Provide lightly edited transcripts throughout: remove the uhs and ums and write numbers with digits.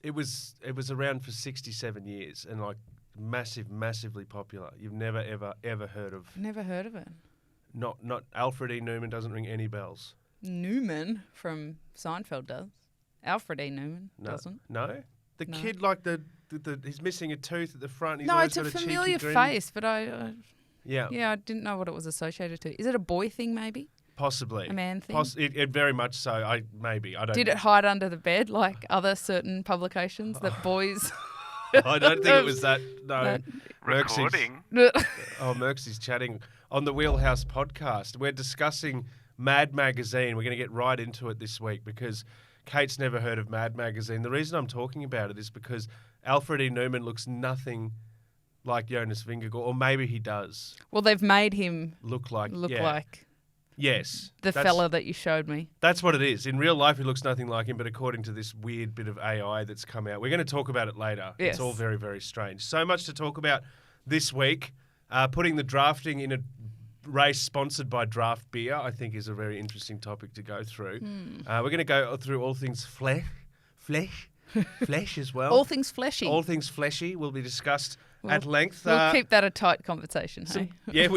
It was around for 67 years and like massively popular. You've never ever heard of? Never heard of it. Not Alfred E. Newman doesn't ring any bells. Newman from Seinfeld does. Alfred E. Newman doesn't. No, the kid like the he's missing a tooth at the front. He's No, always it's a got familiar cheeky grin. face, but I Yeah, I didn't know what it was associated to. Is it a boy thing, maybe? possibly A man thing? It very much so. I don't. Did it hide under the bed like other certain publications that boys? I don't think it was that. No, That- Recording. Merxie's chatting on the Wheelhouse podcast. We're discussing Mad Magazine. We're going to get right into it this week because Kate's never heard of Mad Magazine. The reason I'm talking about it is because Alfred E. Newman looks nothing like Jonas Vingegaard, or maybe he does Well, they've made him look like yes, the fella that you showed me. That's what it is. In real life, he looks nothing like him, but according to this weird bit of AI that's come out, we're going to talk about it later. Yes. It's all very, very strange. So much to talk about this week. Putting the drafting in a race sponsored by draft beer, I think, is a very interesting topic to go through. We're going to go through all things flesh as well. All things fleshy. All things fleshy will be discussed at length. We'll keep that a tight conversation, hey? Yeah,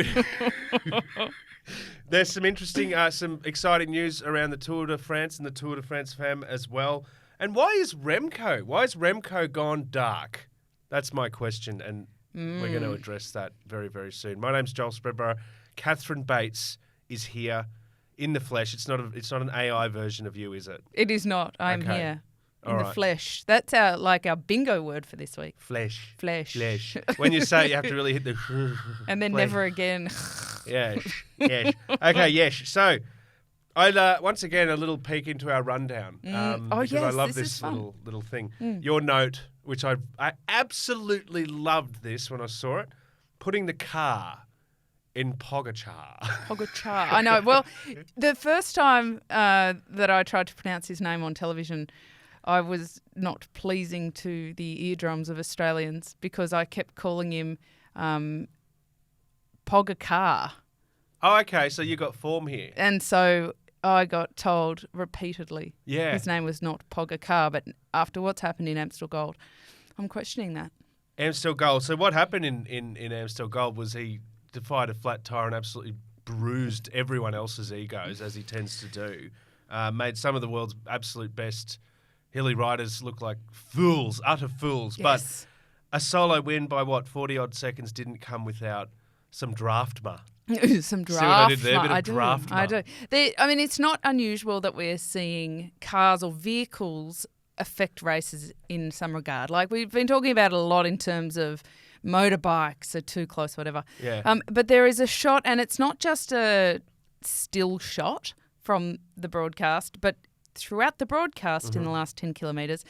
there's some interesting, some exciting news around the Tour de France and the Tour de France fam as well. And why is Remco gone dark? That's my question, and we're going to address that very, very soon. My name's Joel Spreadborough. Catherine Bates is here in the flesh. It's not an AI version of you, is it? It is not. I'm Okay. here in All the right. flesh. That's our bingo word for this week. Flesh. Flesh. When you say it, you have to really hit the And then flesh. never again. Yes. Okay, yes. So, I once again a little peek into our rundown. Because I yes, love this is this fun. little thing. Your note, which I absolutely loved this when I saw it, putting the car in PogaCAR. PogaCAR. I know. Well, the first time that I tried to pronounce his name on television, I was not pleasing to the eardrums of Australians because I kept calling him PogaCAR. Oh, okay. So you got form here. And so I got told repeatedly Yeah. his name was not PogaCAR. But after what's happened in Amstel Gold, I'm questioning that. Amstel Gold. So what happened in Amstel Gold was he defied a flat tire and absolutely bruised everyone else's egos, as he tends to do. Made some of the world's absolute best hilly riders look like fools, utter fools. Yes. But a solo win by 40-odd seconds didn't come without some draftma. Some draft. See what I did there? A bit of I do. draft I mark. do. I mean, it's not unusual that we're seeing cars or vehicles affect races in some regard. Like we've been talking about it a lot in terms of motorbikes are too close, whatever. Yeah. But there is a shot, and it's not just a still shot from the broadcast, but throughout the broadcast in the last 10 kilometres,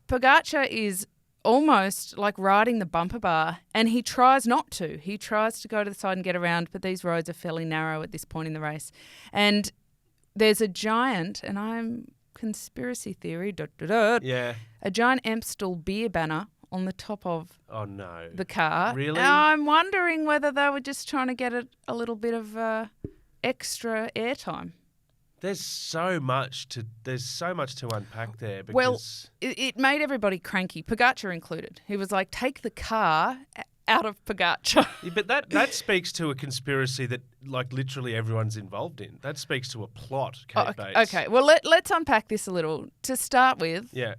Pogacar is almost like riding the bumper bar, and he tries not to. He tries to go to the side and get around, but these roads are fairly narrow at this point in the race. And there's a giant, and I'm conspiracy theory, Yeah. a giant Amstel beer banner on the top of Oh, no. the car. Really? And I'm wondering whether they were just trying to get a little bit of extra airtime. There's so much to unpack there. Because Well, it made everybody cranky, Pogacar included. He was like, take the car out of Pogacar. Yeah, but that speaks to a conspiracy that like literally everyone's involved in. That speaks to a plot, Kate Bates. Okay, well, let's unpack this a little. To start with, Yeah.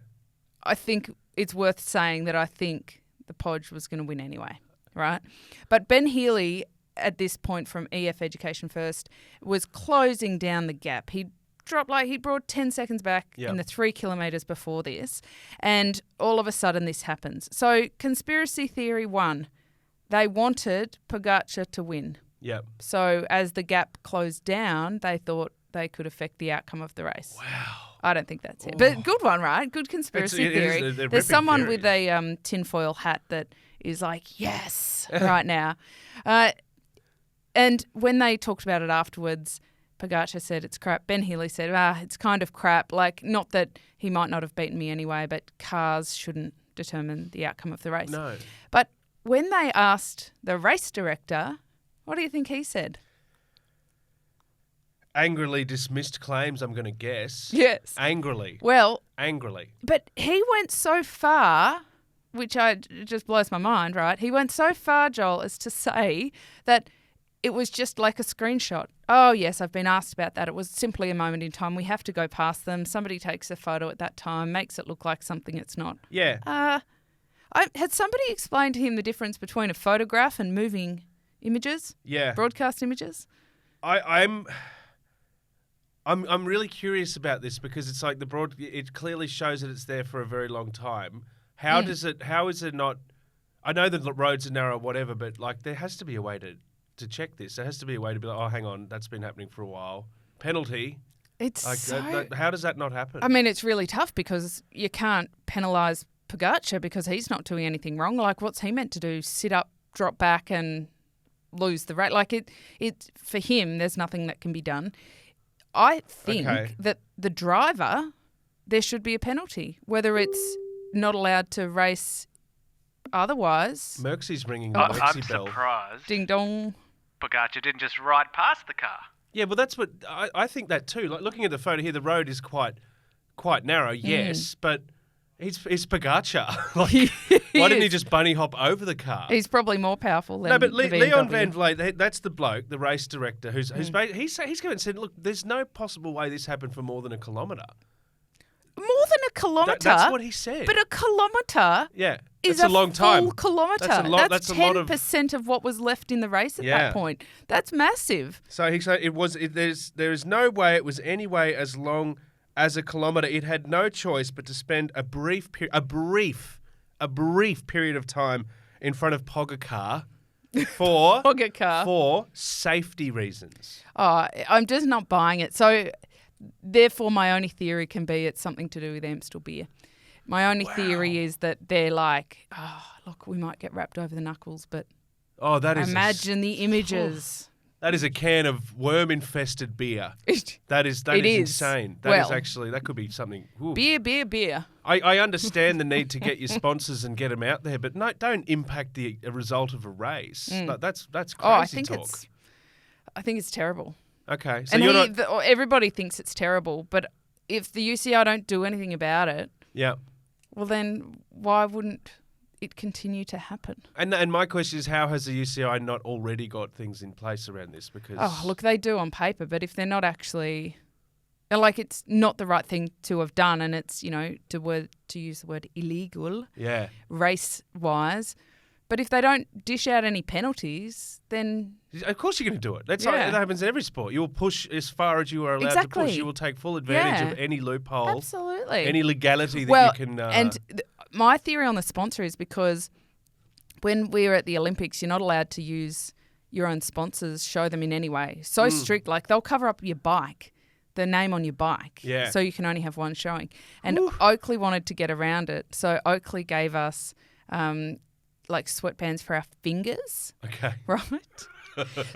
I think it's worth saying that I think the Podge was going to win anyway, right? But Ben Healy, at this point from EF Education First, was closing down the gap. He brought 10 seconds back in the 3 kilometres before this, and all of a sudden this happens. So conspiracy theory 1, they wanted Pogacar to win. Yep. So as the gap closed down, they thought they could affect the outcome of the race. Wow. I don't think that's it. But good one, right? Good conspiracy It is theory. a ripping There's someone theory. with a tinfoil hat that is like, yes, right now. And when they talked about it afterwards, Pogacar said it's crap. Ben Healy said, it's kind of crap. Like, not that he might not have beaten me anyway, but cars shouldn't determine the outcome of the race. No. But when they asked the race director, what do you think he said? angrily dismissed claims, I'm going to guess. Yes. Angrily. Well, Angrily. but he went so far, which just blows my mind, right? He went so far, Joel, as to say that it was just like a screenshot. Oh, yes, I've been asked about that. It was simply a moment in time. We have to go past them. Somebody takes a photo at that time, makes it look like something it's not. Yeah. Had somebody explained to him the difference between a photograph and moving images? Yeah. Broadcast images? I'm really curious about this because it's like it clearly shows that it's there for a very long time. How is it not? I know the roads are narrow, whatever, but like there has to be a way to check this. There has to be a way to be like, oh, hang on, that's been happening for a while. Penalty. It's like how does that not happen? I mean, it's really tough because you can't penalise PogaCAR because he's not doing anything wrong. Like, what's he meant to do? Sit up, drop back, and lose the race? Like, it for him, there's nothing that can be done. I think that the driver, there should be a penalty, whether it's not allowed to race otherwise. Merxie's ringing the Merxie bell. I'm surprised. Ding dong. PogaCAR didn't just ride past the car. Yeah, well, that's what I think that too. Like looking at the photo here, the road is quite narrow, yes, but he's PogaCAR. Like, why didn't he just bunny hop over the car? He's probably more powerful than but the BMW. Leon Van Vleet, that's the bloke, the race director, he's come and said, look, there's no possible way this happened for more than a kilometre. More than a kilometre? That's what he said. But a kilometre is a long time. Full kilometre. That's 10% of what was left in the race at that point. That's massive. So he said there is no way it was any way as long as a kilometre. It had no choice but to spend a brief period of time in front of PogaCAR for PogaCAR. For safety reasons. Oh, I'm just not buying it. So therefore, my only theory can be it's something to do with Amstel beer. My only theory is that they're like, oh, look, we might get wrapped over the knuckles, but imagine the images. That is a can of worm-infested beer. That is insane. That could be something. Ooh. Beer. I understand the need to get your sponsors and get them out there, but no, don't impact the result of a race. Like, that's crazy talk. I think it's terrible. Okay, so and everybody thinks it's terrible, but if the UCI don't do anything about it, well then why wouldn't it continue to happen? And my question is, how has the UCI not already got things in place around this? Because look, they do on paper, but if they're not actually, like, it's not the right thing to have done, and it's to use the word illegal, race wise. But if they don't dish out any penalties, then of course you're going to do it. That's that happens in every sport. You will push as far as you are allowed to push. You will take full advantage of any loophole, absolutely, any legality that you can. And my theory on the sponsor is because when we were at the Olympics, you're not allowed to use your own sponsors, show them in any way. So strict, like they'll cover up your bike, the name on your bike, so you can only have one showing. And Oakley wanted to get around it, so Oakley gave us like sweatbands for our fingers. Okay. Right?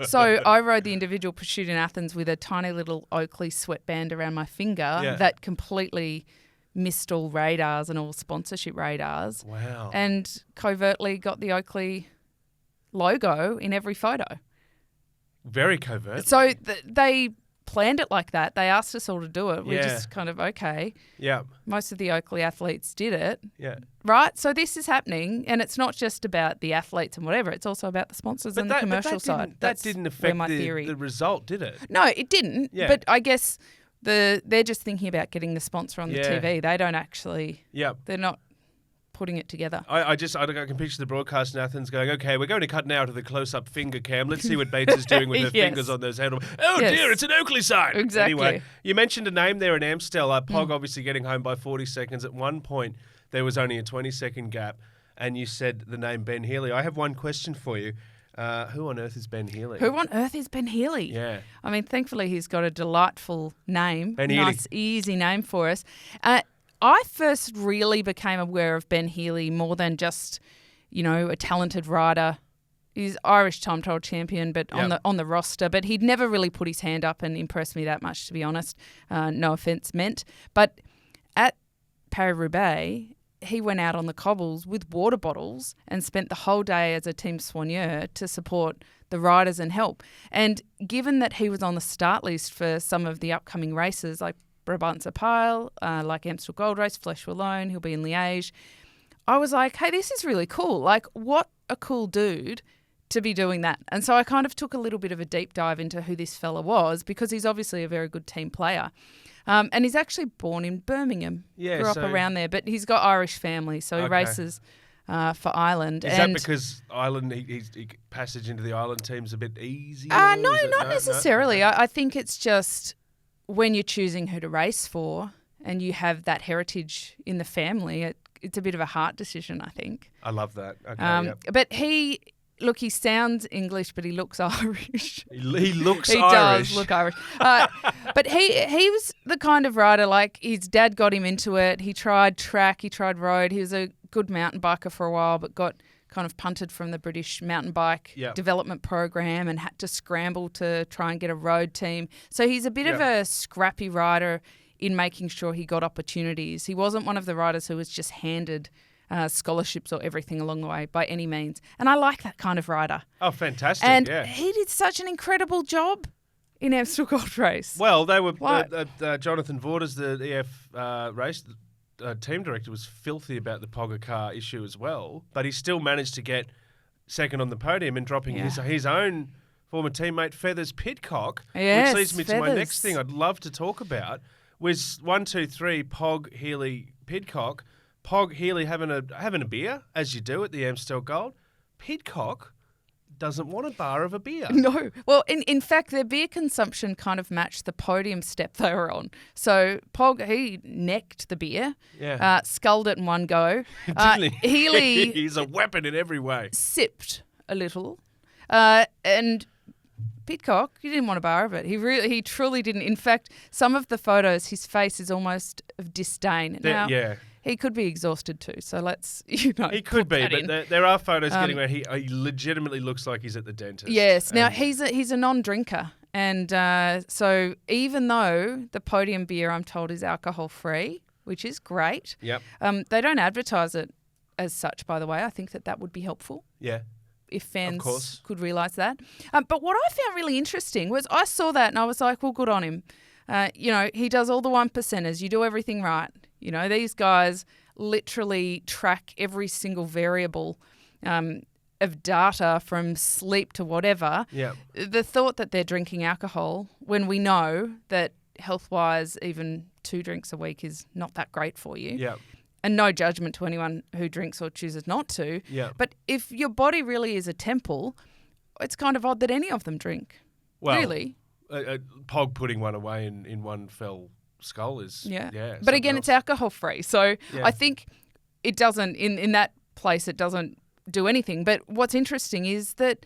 So I rode the individual pursuit in Athens with a tiny little Oakley sweatband around my finger that completely missed all radars and all sponsorship radars. Wow. And covertly got the Oakley logo in every photo. Very covert. So they planned it like that. They asked us all to do it. We're just kind of, okay. Yeah. Most of the Oakley athletes did it. Yeah. Right? So this is happening, and it's not just about the athletes and whatever. It's also about the sponsors and the commercial side. That didn't affect the result, did it? No, it didn't. Yeah. But I guess they're just thinking about getting the sponsor on the TV. They don't actually. Yeah. They're not putting it together. I can picture the broadcast in Athens going, okay, we're going to cut now to the close-up finger cam. Let's see what Bates is doing with her fingers on those handles. Oh, dear, it's an Oakley sign. Exactly. Anyway, you mentioned a name there in Amstel. Pog obviously getting home by 40 seconds. At one point, there was only a 20-second gap, and you said the name Ben Healy. I have one question for you. Who on earth is Ben Healy? Who on earth is Ben Healy? Yeah. I mean, thankfully, he's got a delightful name. Ben Healy. Nice, easy name for us. I first really became aware of Ben Healy more than just, a talented rider. He's Irish time trial champion, but on the roster. But he'd never really put his hand up and impressed me that much, to be honest. No offence meant. But at Paris-Roubaix, he went out on the cobbles with water bottles and spent the whole day as a team soigneur to support the riders and help. And given that he was on the start list for some of the upcoming races like Brabantse Pijl, like Amstel Gold Race, Flèche Wallonne, he'll be in Liège, I was like, hey, this is really cool. Like, what a cool dude to be doing that. And so I kind of took a little bit of a deep dive into who this fella was, because he's obviously a very good team player. And he's actually born in Birmingham. Yeah, grew up around there, but he's got Irish family, so he races for Ireland. Is that because Ireland, he passage into the Ireland team's a bit easier? No, not necessarily. No? I think it's just when you're choosing who to race for and you have that heritage in the family, it's a bit of a heart decision, I think. I love that. Okay, But he sounds English, but he looks Irish. He looks he Irish. He does look Irish. But he was the kind of rider, like his dad got him into it. He tried track, he tried road. He was a good mountain biker for a while, but got kind of punted from the British mountain bike development program and had to scramble to try and get a road team. So he's a bit of a scrappy rider in making sure he got opportunities. He wasn't one of the riders who was just handed scholarships or everything along the way by any means. And I like that kind of rider. Oh, fantastic, and he did such an incredible job in Amstel Gold Race. Well, they were Jonathan Vorders, the EF race team director, was filthy about the PogaCAR issue as well, but he still managed to get second on the podium and dropping his own former teammate Feathers Pidcock, yes, which leads me Feathers. to my next thing I'd love to talk about, was 1, 2, 3, Pog, Healy, Pidcock. Pog, Healy having a beer, as you do at the Amstel Gold. Pidcock doesn't want a bar of a beer. No. Well, in fact, their beer consumption kind of matched the podium step they were on. So Pog, he necked the beer, sculled it in one go. Didn't he? Healy... He's a weapon in every way. Sipped a little. And Pidcock, he didn't want a bar of it. He truly didn't. In fact, some of the photos, his face is almost of disdain. Now, he could be exhausted too, so let's, He could be, but there are photos getting where he legitimately looks like he's at the dentist. Yes. Now, he's a non-drinker. And so even though the podium beer, I'm told, is alcohol-free, which is great, they don't advertise it as such, by the way. I think that would be helpful. Yeah. If fans could realise that. But what I found really interesting was I saw that and I was like, well, good on him. He does all the 1%ers. You do everything right. These guys literally track every single variable of data from sleep to whatever. Yeah. The thought that they're drinking alcohol when we know that health-wise even 2 drinks a week is not that great for you. Yeah. And no judgment to anyone who drinks or chooses not to. Yeah. But if your body really is a temple, it's kind of odd that any of them drink. Well, really. Pog putting one away in one fell skull is But again, it's alcohol free, so I think it doesn't in that place. It doesn't do anything. But what's interesting is that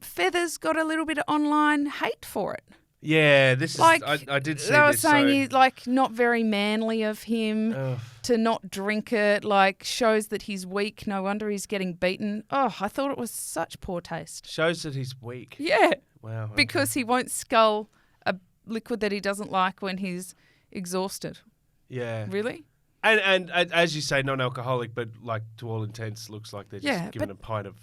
Feathers got a little bit of online hate for it. Yeah, this is. I did see this. They were saying he's not very manly of him to not drink it. Shows that he's weak. No wonder he's getting beaten. Oh, I thought it was such poor taste. Shows that he's weak. Yeah. Wow. Okay. Because he won't scull a liquid that he doesn't like when he's exhausted. Yeah. Really? And as you say, non-alcoholic, but to all intents, looks like they're just given a pint of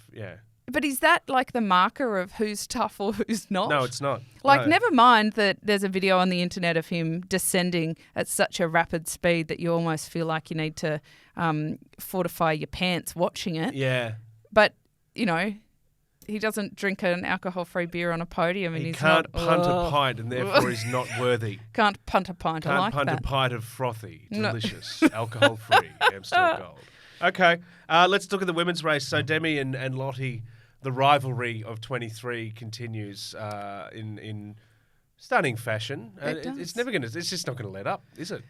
But is that the marker of who's tough or who's not? No, it's not. No. Never mind that there's a video on the internet of him descending at such a rapid speed that you almost feel like you need to fortify your pants watching it. Yeah. But, he doesn't drink an alcohol-free beer on a podium and he's can't not... punt a pint and therefore he's not worthy. Can't punt a pint, I like that. Can't punt a pint of frothy, delicious, alcohol-free Amstel Gold. Okay, let's look at the women's race. So Demi and Lottie, the rivalry of 23 continues in stunning fashion. It's just not going to let up, is it?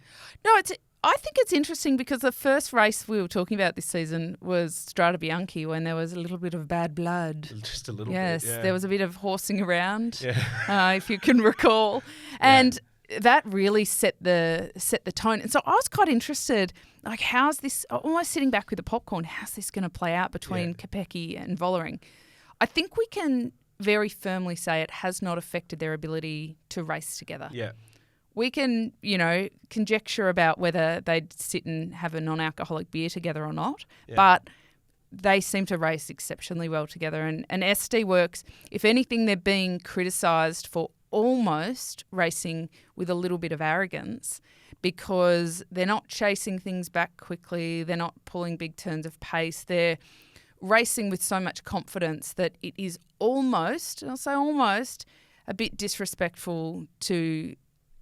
No, I think it's interesting because the first race we were talking about this season was Strade Bianche when there was a little bit of bad blood. Just a little bit. Yes, there was a bit of horsing around, if you can recall, and that really set the tone. And so I was quite interested, how's this? Almost sitting back with the popcorn. How's this going to play out between Kopecky and Vollering? I think we can very firmly say it has not affected their ability to race together. Yeah. We can, conjecture about whether they'd sit and have a non-alcoholic beer together or not, but they seem to race exceptionally well together. And SD Worx, if anything, they're being criticised for almost racing with a little bit of arrogance because they're not chasing things back quickly. They're not pulling big turns of pace. They're racing with so much confidence that it is almost, I'll say almost, a bit disrespectful to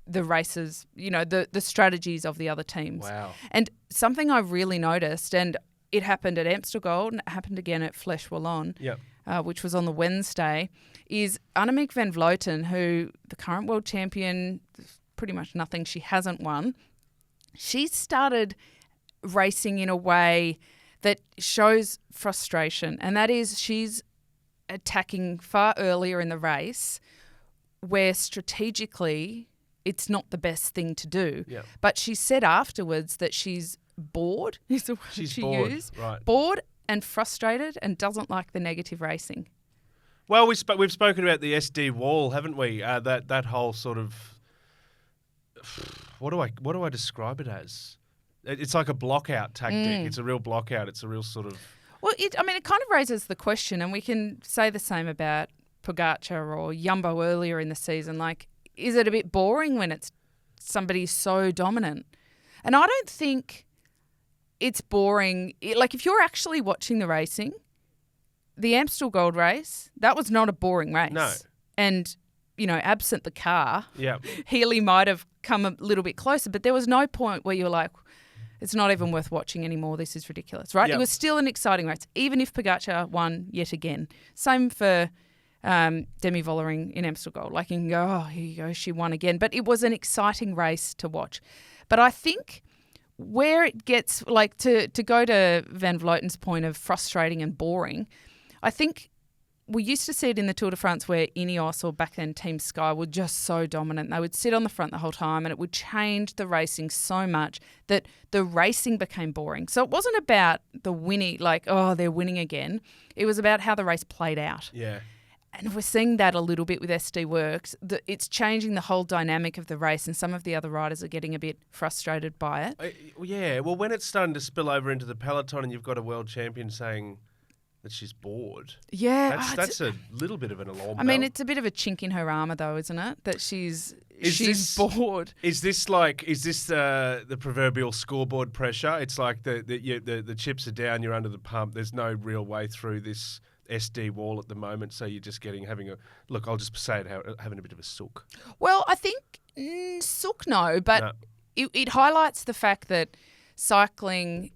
the races, the strategies of the other teams. Wow. And something I really noticed, and it happened at Amstel Gold and it happened again at Flesh Wallon, which was on the Wednesday, is Annemiek van Vleuten, who the current world champion, pretty much nothing she hasn't won, she started racing in a way that shows frustration, and that is she's attacking far earlier in the race where strategically it's not the best thing to do. Yep. But she said afterwards that she's bored, is the word She's she bored, used. right. Bored and frustrated and doesn't like the negative racing. Well, we've spoken about the SD wall, haven't we? That whole sort of what do I describe it as? It's like a block-out tactic. It's a real block-out. It's a real sort of... Well, it kind of raises the question, and we can say the same about PogaCAR or Jumbo earlier in the season. Like, is it a bit boring when it's somebody so dominant? And I don't think it's boring. Like, if you're actually watching the racing, the Amstel Gold race, that was not a boring race. No. And, absent the car, Yeah. Healy might have come a little bit closer, but there was no point where you were like, it's not even worth watching anymore. This is ridiculous, right? Yep. It was still an exciting race, even if PogaCAR won yet again. Same for Demi Vollering in Amstel Gold. Like, you can go, oh, here you go, she won again. But it was an exciting race to watch. But I think where it gets, like, to go to Van Vleuten's point of frustrating and boring, I think we used to see it in the Tour de France where Ineos or back then Team Sky were just so dominant. They would sit on the front the whole time and it would change the racing so much that the racing became boring. So it wasn't about the winning, like, oh, they're winning again. It was about how the race played out. Yeah. And we're seeing that a little bit with SD Worx. It's changing the whole dynamic of the race, and some of the other riders are getting a bit frustrated by it. Yeah. Well, when it's starting to spill over into the peloton and you've got a world champion saying that she's bored. Yeah. That's a little bit of an alarm I mean, bell. it's a bit of a chink in her armour, though, isn't it? That she's bored. Is this the proverbial scoreboard pressure? It's like the chips are down, you're under the pump. There's no real way through this SD wall at the moment, so you're just having a bit of a sook. Well, I think sook no, but it highlights the fact that cycling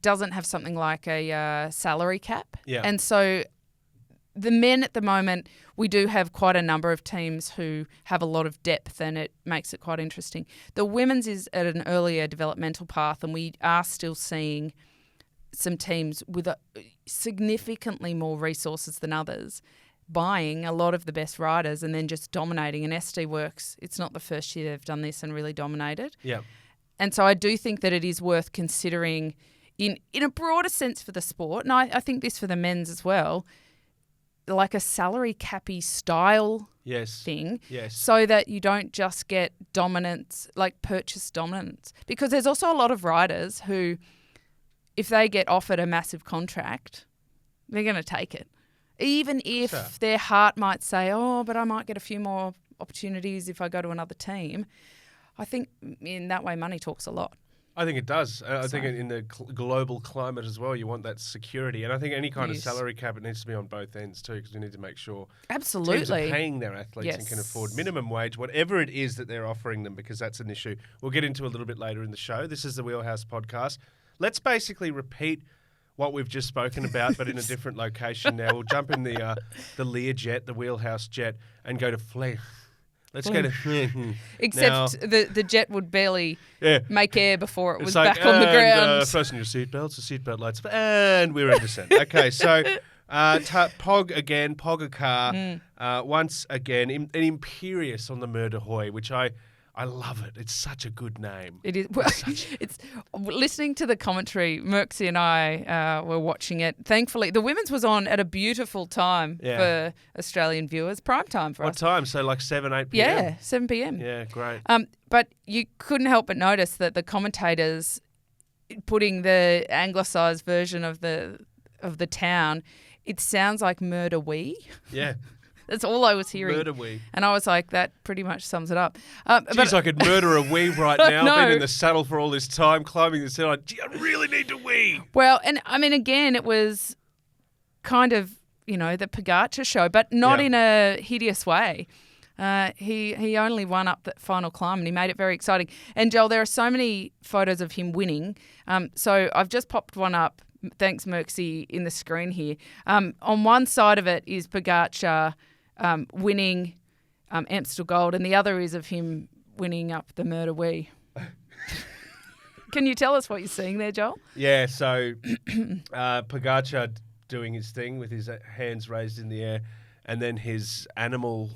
doesn't have something like a salary cap. Yeah. And so the men at the moment, we do have quite a number of teams who have a lot of depth, and it makes it quite interesting. The women's is at an earlier developmental path, and we are still seeing some teams with significantly more resources than others buying a lot of the best riders and then just dominating. And SD Worx, it's not the first year they've done this and really dominated. Yeah. And so I do think that it is worth considering in a broader sense for the sport, and I think this for the men's as well, like a salary cappy style thing, so that you don't just get dominance, like purchase dominance. Because there's also a lot of riders who, if they get offered a massive contract, they're going to take it. Even if their heart might say, oh, but I might get a few more opportunities if I go to another team. I think in that way money talks a lot. I think it does. I think in the global climate as well, you want that security. And I think any kind of salary cap, it needs to be on both ends too, because we need to make sure teams are paying their athletes and can afford minimum wage, whatever it is that they're offering them, because that's an issue. We'll get into a little bit later in the show. This is the Wheelhouse Podcast. Let's basically repeat what we've just spoken about, but in a different location now. We'll jump in the Learjet, the Wheelhouse jet, and go to Flesh. Let's go to... Except the jet would barely make air before it was like, back on the ground. Fasten your seatbelts, the seatbelt lights, and we're in descent. Okay, so PogaCAR, once again, an Imperious on the Mur de Huy, which I love it. It's such a good name. It is. Well, it's listening to the commentary. Merksy and I were watching it. Thankfully, the women's was on at a beautiful time for Australian viewers. Prime time for us. What time? So like 7, 8 p.m? Yeah, 7 p.m. Yeah, great. But you couldn't help but notice that the commentators putting the anglicised version of the of the town, it sounds like murder wee. Yeah. That's all I was hearing. Murder wee. And I was like, that pretty much sums it up. Jeez, I could murder a wee right now. No. Been in the saddle for all this time, climbing this hill. Gee, I really need to wee. Well, and I mean, again, it was kind of, the PogaCAR show, but not in a hideous way. He only won up that final climb and he made it very exciting. And Joel, there are so many photos of him winning. So I've just popped one up. Thanks, Merxy, in the screen here. On one side of it is PogaCAR winning Amstel Gold, and the other is of him winning up the Murder Wee. Can you tell us what you're seeing there, Joel? Yeah, so PogaCAR doing his thing with his hands raised in the air, and then his animal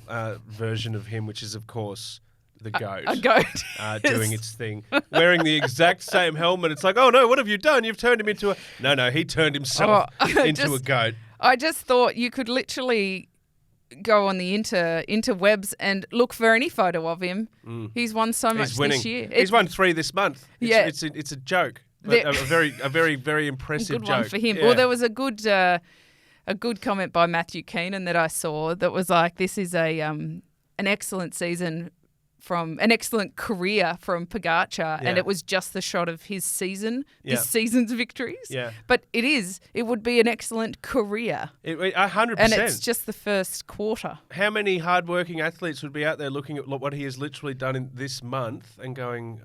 version of him, which is, of course, the goat. A goat. Doing its thing. Wearing the exact same helmet. It's like, oh, no, what have you done? You've turned him into a... No, he turned himself into a goat. I just thought you could literally go on the interwebs and look for any photo of him. He's won so much this year. He's won 3 this month. It's a joke. But a very, very impressive good joke. One for him. Yeah. Well, there was a good comment by Matthew Keenan that I saw that was like, this is an excellent season an excellent career from PogaCAR, and it was just the shot of his season, this season's victories. Yeah. But it would be an excellent career. 100%. And it's just the first quarter. How many hardworking athletes would be out there looking at what he has literally done in this month and going,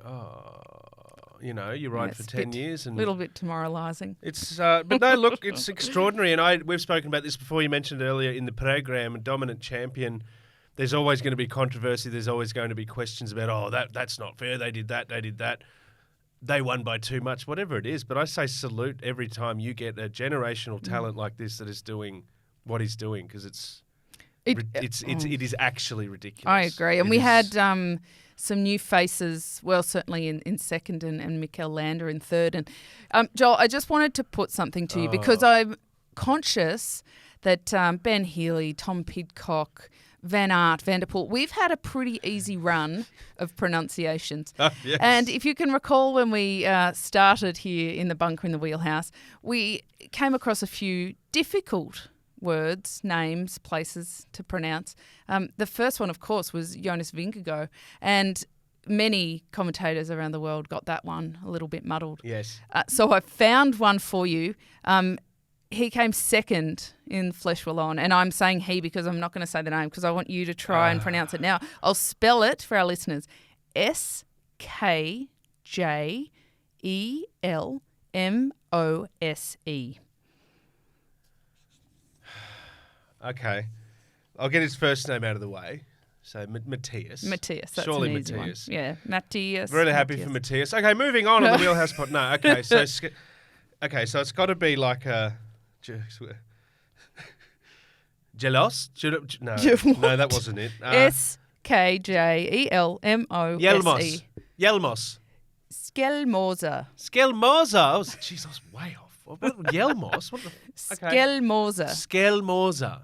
you ride for 10 years. And a little bit demoralising. It's, but no, look, it's extraordinary. And we've spoken about this before. You mentioned earlier in the program, a dominant champion. There's always going to be controversy. There's always going to be questions about, that's not fair. They did that. They won by too much, whatever it is. But I say salute every time you get a generational talent like this that is doing what he's doing, because it is actually ridiculous. I agree. And we had some new faces, well, certainly in second and Mikel Lander in third. And Joel, I just wanted to put something to you because I'm conscious that Ben Healy, Tom Pidcock, Van Aert, Van der Poel, we've had a pretty easy run of pronunciations. Yes. And if you can recall when we started here in the bunker in the wheelhouse, we came across a few difficult words, names, places to pronounce. The first one, of course, was Jonas Vingegaard, and many commentators around the world got that one a little bit muddled. Yes. So I found one for you. He came second in Flèche Wallonne, and I'm saying he because I'm not going to say the name because I want you to try and pronounce it now. I'll spell it for our listeners. SKJELMOSE. Okay. I'll get his first name out of the way. So Matthias. Matthias, that's Surely an easy Matthias. one. Yeah, Matthias. Really happy for Matthias. Okay, moving on the wheelhouse pot. No, okay, so it's got to be like a Jelos? No, that wasn't it. SKJELMOSE. Yelmos. Skelmorza. Skelmorza. Oh, jeez, I was way off. What Yelmos? What the? Okay. Skelmorza. Skelmorza.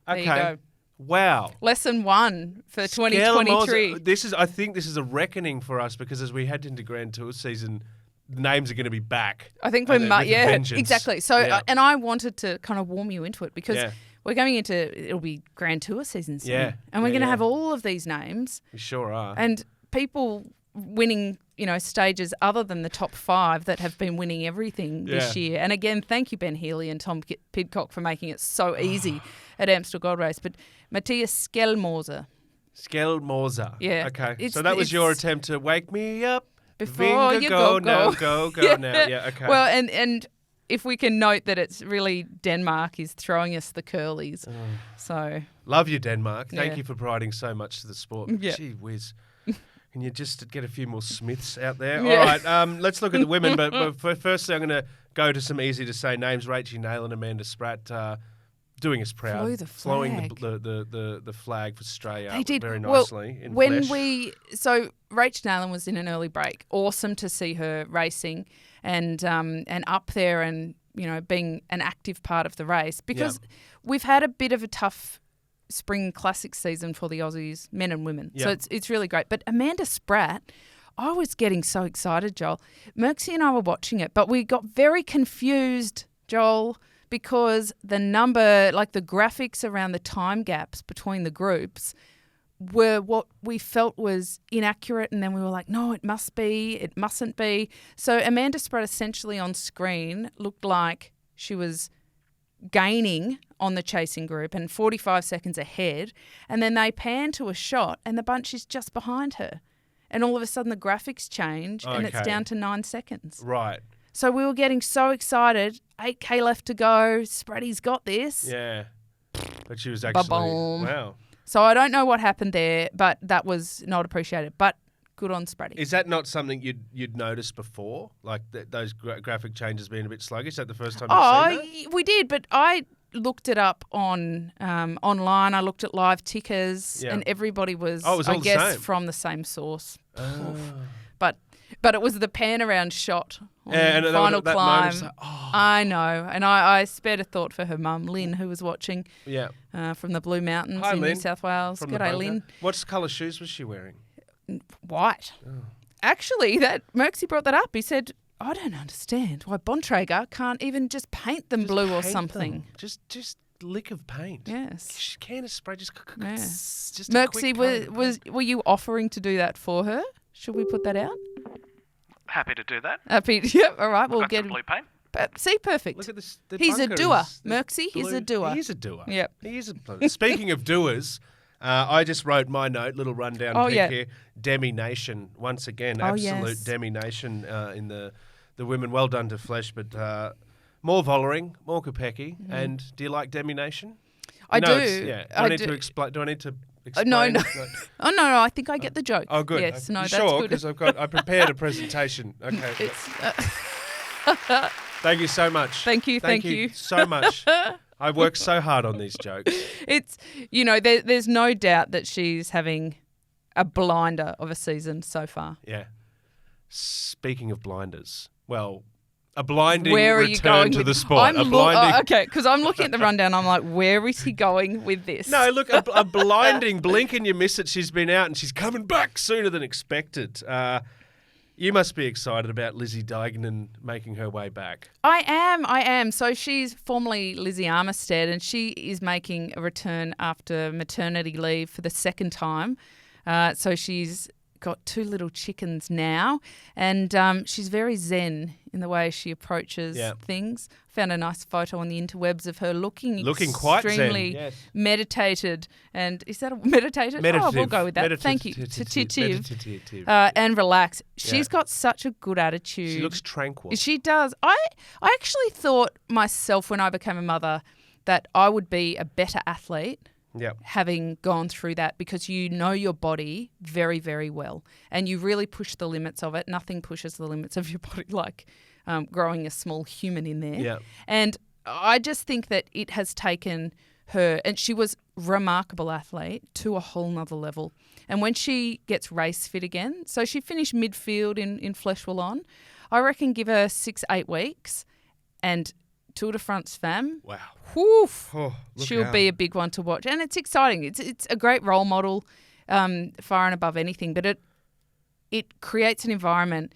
Okay. There you go. Wow. Lesson 1 for 2023. I think this is a reckoning for us because as we head into Grand Tour season, the names are going to be back. I think exactly. So, and I wanted to kind of warm you into it because we're going it'll be Grand Tour season soon. Yeah. And we're going to have all of these names. We sure are. And people winning, stages other than the top 5 that have been winning everything this year. And again, thank you, Ben Healy and Tom Pidcock, for making it so easy at Amstel Gold Race. But Matthias Skelmorza. Skelmorza. Yeah. Okay. So that was your attempt to wake me up before you go. Now, go now. Yeah, okay. Well, and if we can note that it's really Denmark is throwing us the curlies. So love you, Denmark. Thank you for providing so much to the sport. Yeah. Gee whiz. Can you just get a few more Smiths out there? Yeah. All right, let's look at the women. But firstly, I'm going to go to some easy-to-say names. Rachel Nail and Amanda Spratt doing us proud. Flowing the flag for Australia they did. very nicely. So Rachel Nail was in an early break. Awesome to see her racing and up there and, being an active part of the race because we've had a bit of a tough spring classic season for the Aussies, men and women. So it's really great. But Amanda Spratt, I was getting so excited, Joel. Merxy and I were watching it, but we got very confused, Joel, because the number, like the graphics around the time gaps between the groups were what we felt was inaccurate, and then we were like, no, it must be, it mustn't be. So Amanda Spratt essentially on screen looked like she was gaining on the chasing group and 45 seconds ahead, and then they pan to a shot and the bunch is just behind her. And all of a sudden the graphics change and it's down to 9 seconds. Right. So we were getting so excited. 8K left to go. Spratty's got this. Yeah. But she was actually... Ba-boom. Wow. So I don't know what happened there, but that was not appreciated. But good on Spratty. Is that not something you'd noticed before? Like those graphic changes being a bit sluggish? Is that the first time you've seen that? We did, but I looked it up on online. I looked at live tickers, and everybody was, I guess, from the same source. But it was the pan around shot on the final climb. Like, I know. And I spared a thought for her mum, Lynn, who was watching from the Blue Mountains in New South Wales. G'day, Lynn. What colour shoes was she wearing? White. Oh. Actually, Merksy brought that up. He said, I don't understand why Bontrager can't even just paint them blue or something. Just lick of paint. Yes. Can of spray, just Merksy, were you offering to do that for her? Should we put that out? Happy to do that. Happy. Yep. All right. We'll got get some blue paint. See, perfect. Look at this. He's a doer, Merksy. He's a doer. He's a doer. Yep. He is a. Speaking of doers, I just wrote my note, little rundown here. Demi Nation once again, absolute Demi Nation in the women. Well done to Flesh, but more Vollering, more Kopecky. And do you like Demi Nation? I do. Do I need to explain? Do I need to? No. Oh no! I think I get the joke. Oh, good. Yes, no, that's sure, good. because I prepared a presentation. Okay. Thank you so much. Thank you so much. I worked so hard on these jokes. It's there's no doubt that she's having a blinder of a season so far. Yeah. Speaking of blinders, well, a blinding where are you return going to with the sport. Okay, because I'm looking at the rundown. I'm like, where is he going with this? No, look, a blinding blink and you miss it. She's been out and she's coming back sooner than expected. You must be excited about Lizzie Deignan making her way back. I am. So she's formerly Lizzie Armistead, and she is making a return after maternity leave for the second time. So she's got 2 little chickens now, and she's very zen in the way she approaches things. Found a nice photo on the interwebs of her looking quite extremely zen, yes. meditated. And is that a meditated? Meditative. Oh, we'll go with that. Thank you. Meditative. And relaxed. She's got such a good attitude. She looks tranquil. She does. I actually thought myself when I became a mother that I would be a better athlete. Yep. Having gone through that, because you know your body very, very well and you really push the limits of it. Nothing pushes the limits of your body like growing a small human in there. Yep. And I just think that it has taken her, and she was a remarkable athlete, to a whole nother level. And when she gets race fit again, so she finished midfield in Flesh Wallon, I reckon give her 6-8 weeks and Tour de France femme. Wow. Woof. Oh, she'll be a big one to watch. And it's exciting. It's a great role model, far and above anything. But it creates an environment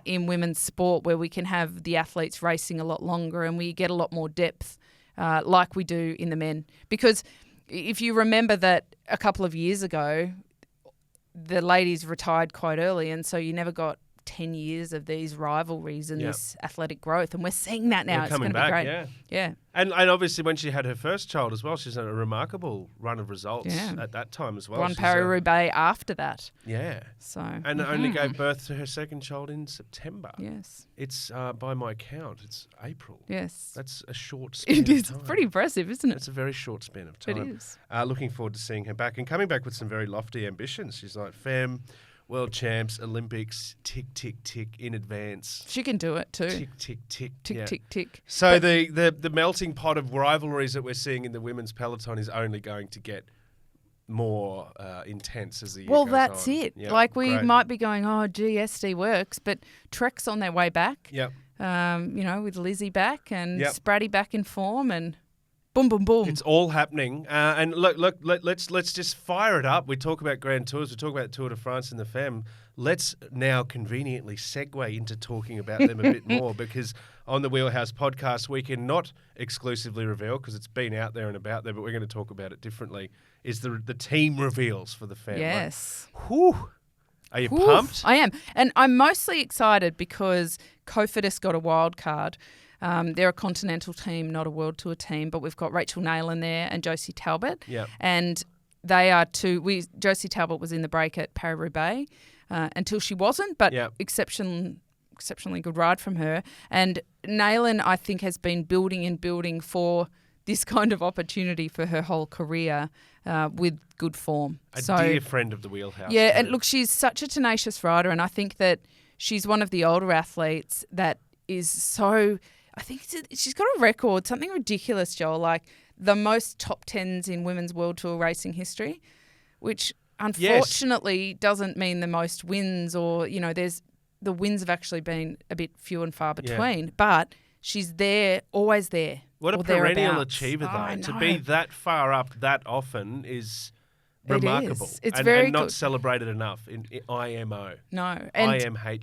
in women's sport where we can have the athletes racing a lot longer and we get a lot more depth like we do in the men. Because if you remember that a couple of years ago, the ladies retired quite early, and so you never got 10 years of these rivalries and this athletic growth, and we're seeing that now. It's going to be great. Yeah. And obviously when she had her first child as well, she's had a remarkable run of results at that time as well. Won Paris-Roubaix after that. Yeah. So and only gave birth to her second child in September. Yes. It's by my count, it's April. Yes. That's a short span It is of time. pretty impressive, isn't it? It's a very short span of time. It is. Looking forward to seeing her back and coming back with some very lofty ambitions. She's like, femme, world champs, Olympics, tick, tick, tick, in advance. She can do it too. Tick, tick, tick. Tick, tick, tick. So the melting pot of rivalries that we're seeing in the women's peloton is only going to get more intense as the year goes on. Well, that's it. Yep, like we might be going, oh, gee, SD Worx, but Trek's on their way back. Yep. With Lizzie back and Spratty back in form and boom, boom, boom. It's all happening. And look, let's just fire it up. We talk about Grand Tours. We talk about Tour de France and the Femme. let's now conveniently segue into talking about them a bit more, because on the Wheelhouse podcast, we can not exclusively reveal, because it's been out there and about there, but we're going to talk about it differently, is the team reveals for the family. Yes. Whew. Are you pumped? I am. And I'm mostly excited because Cofidis got a wild card. They're a continental team, not a World Tour team, but we've got Rachel Neylan there and Josie Talbot. Yeah. And they are two. Josie Talbot was in the break at Paris-Roubaix until she wasn't, but exceptionally good ride from her. And Neylan, I think, has been building and building for this kind of opportunity for her whole career with good form. A dear friend of the Wheelhouse. Yeah, and look, she's such a tenacious rider, and I think that she's one of the older athletes that is so... I think she's got a record, something ridiculous, Joel, like the most top tens in women's World Tour racing history, which unfortunately doesn't mean the most wins, or, the wins have actually been a bit few and far between, but she's there, always there. What a perennial achiever, though. To be that far up that often is remarkable. It's and not celebrated enough in IMO. No. IMHO.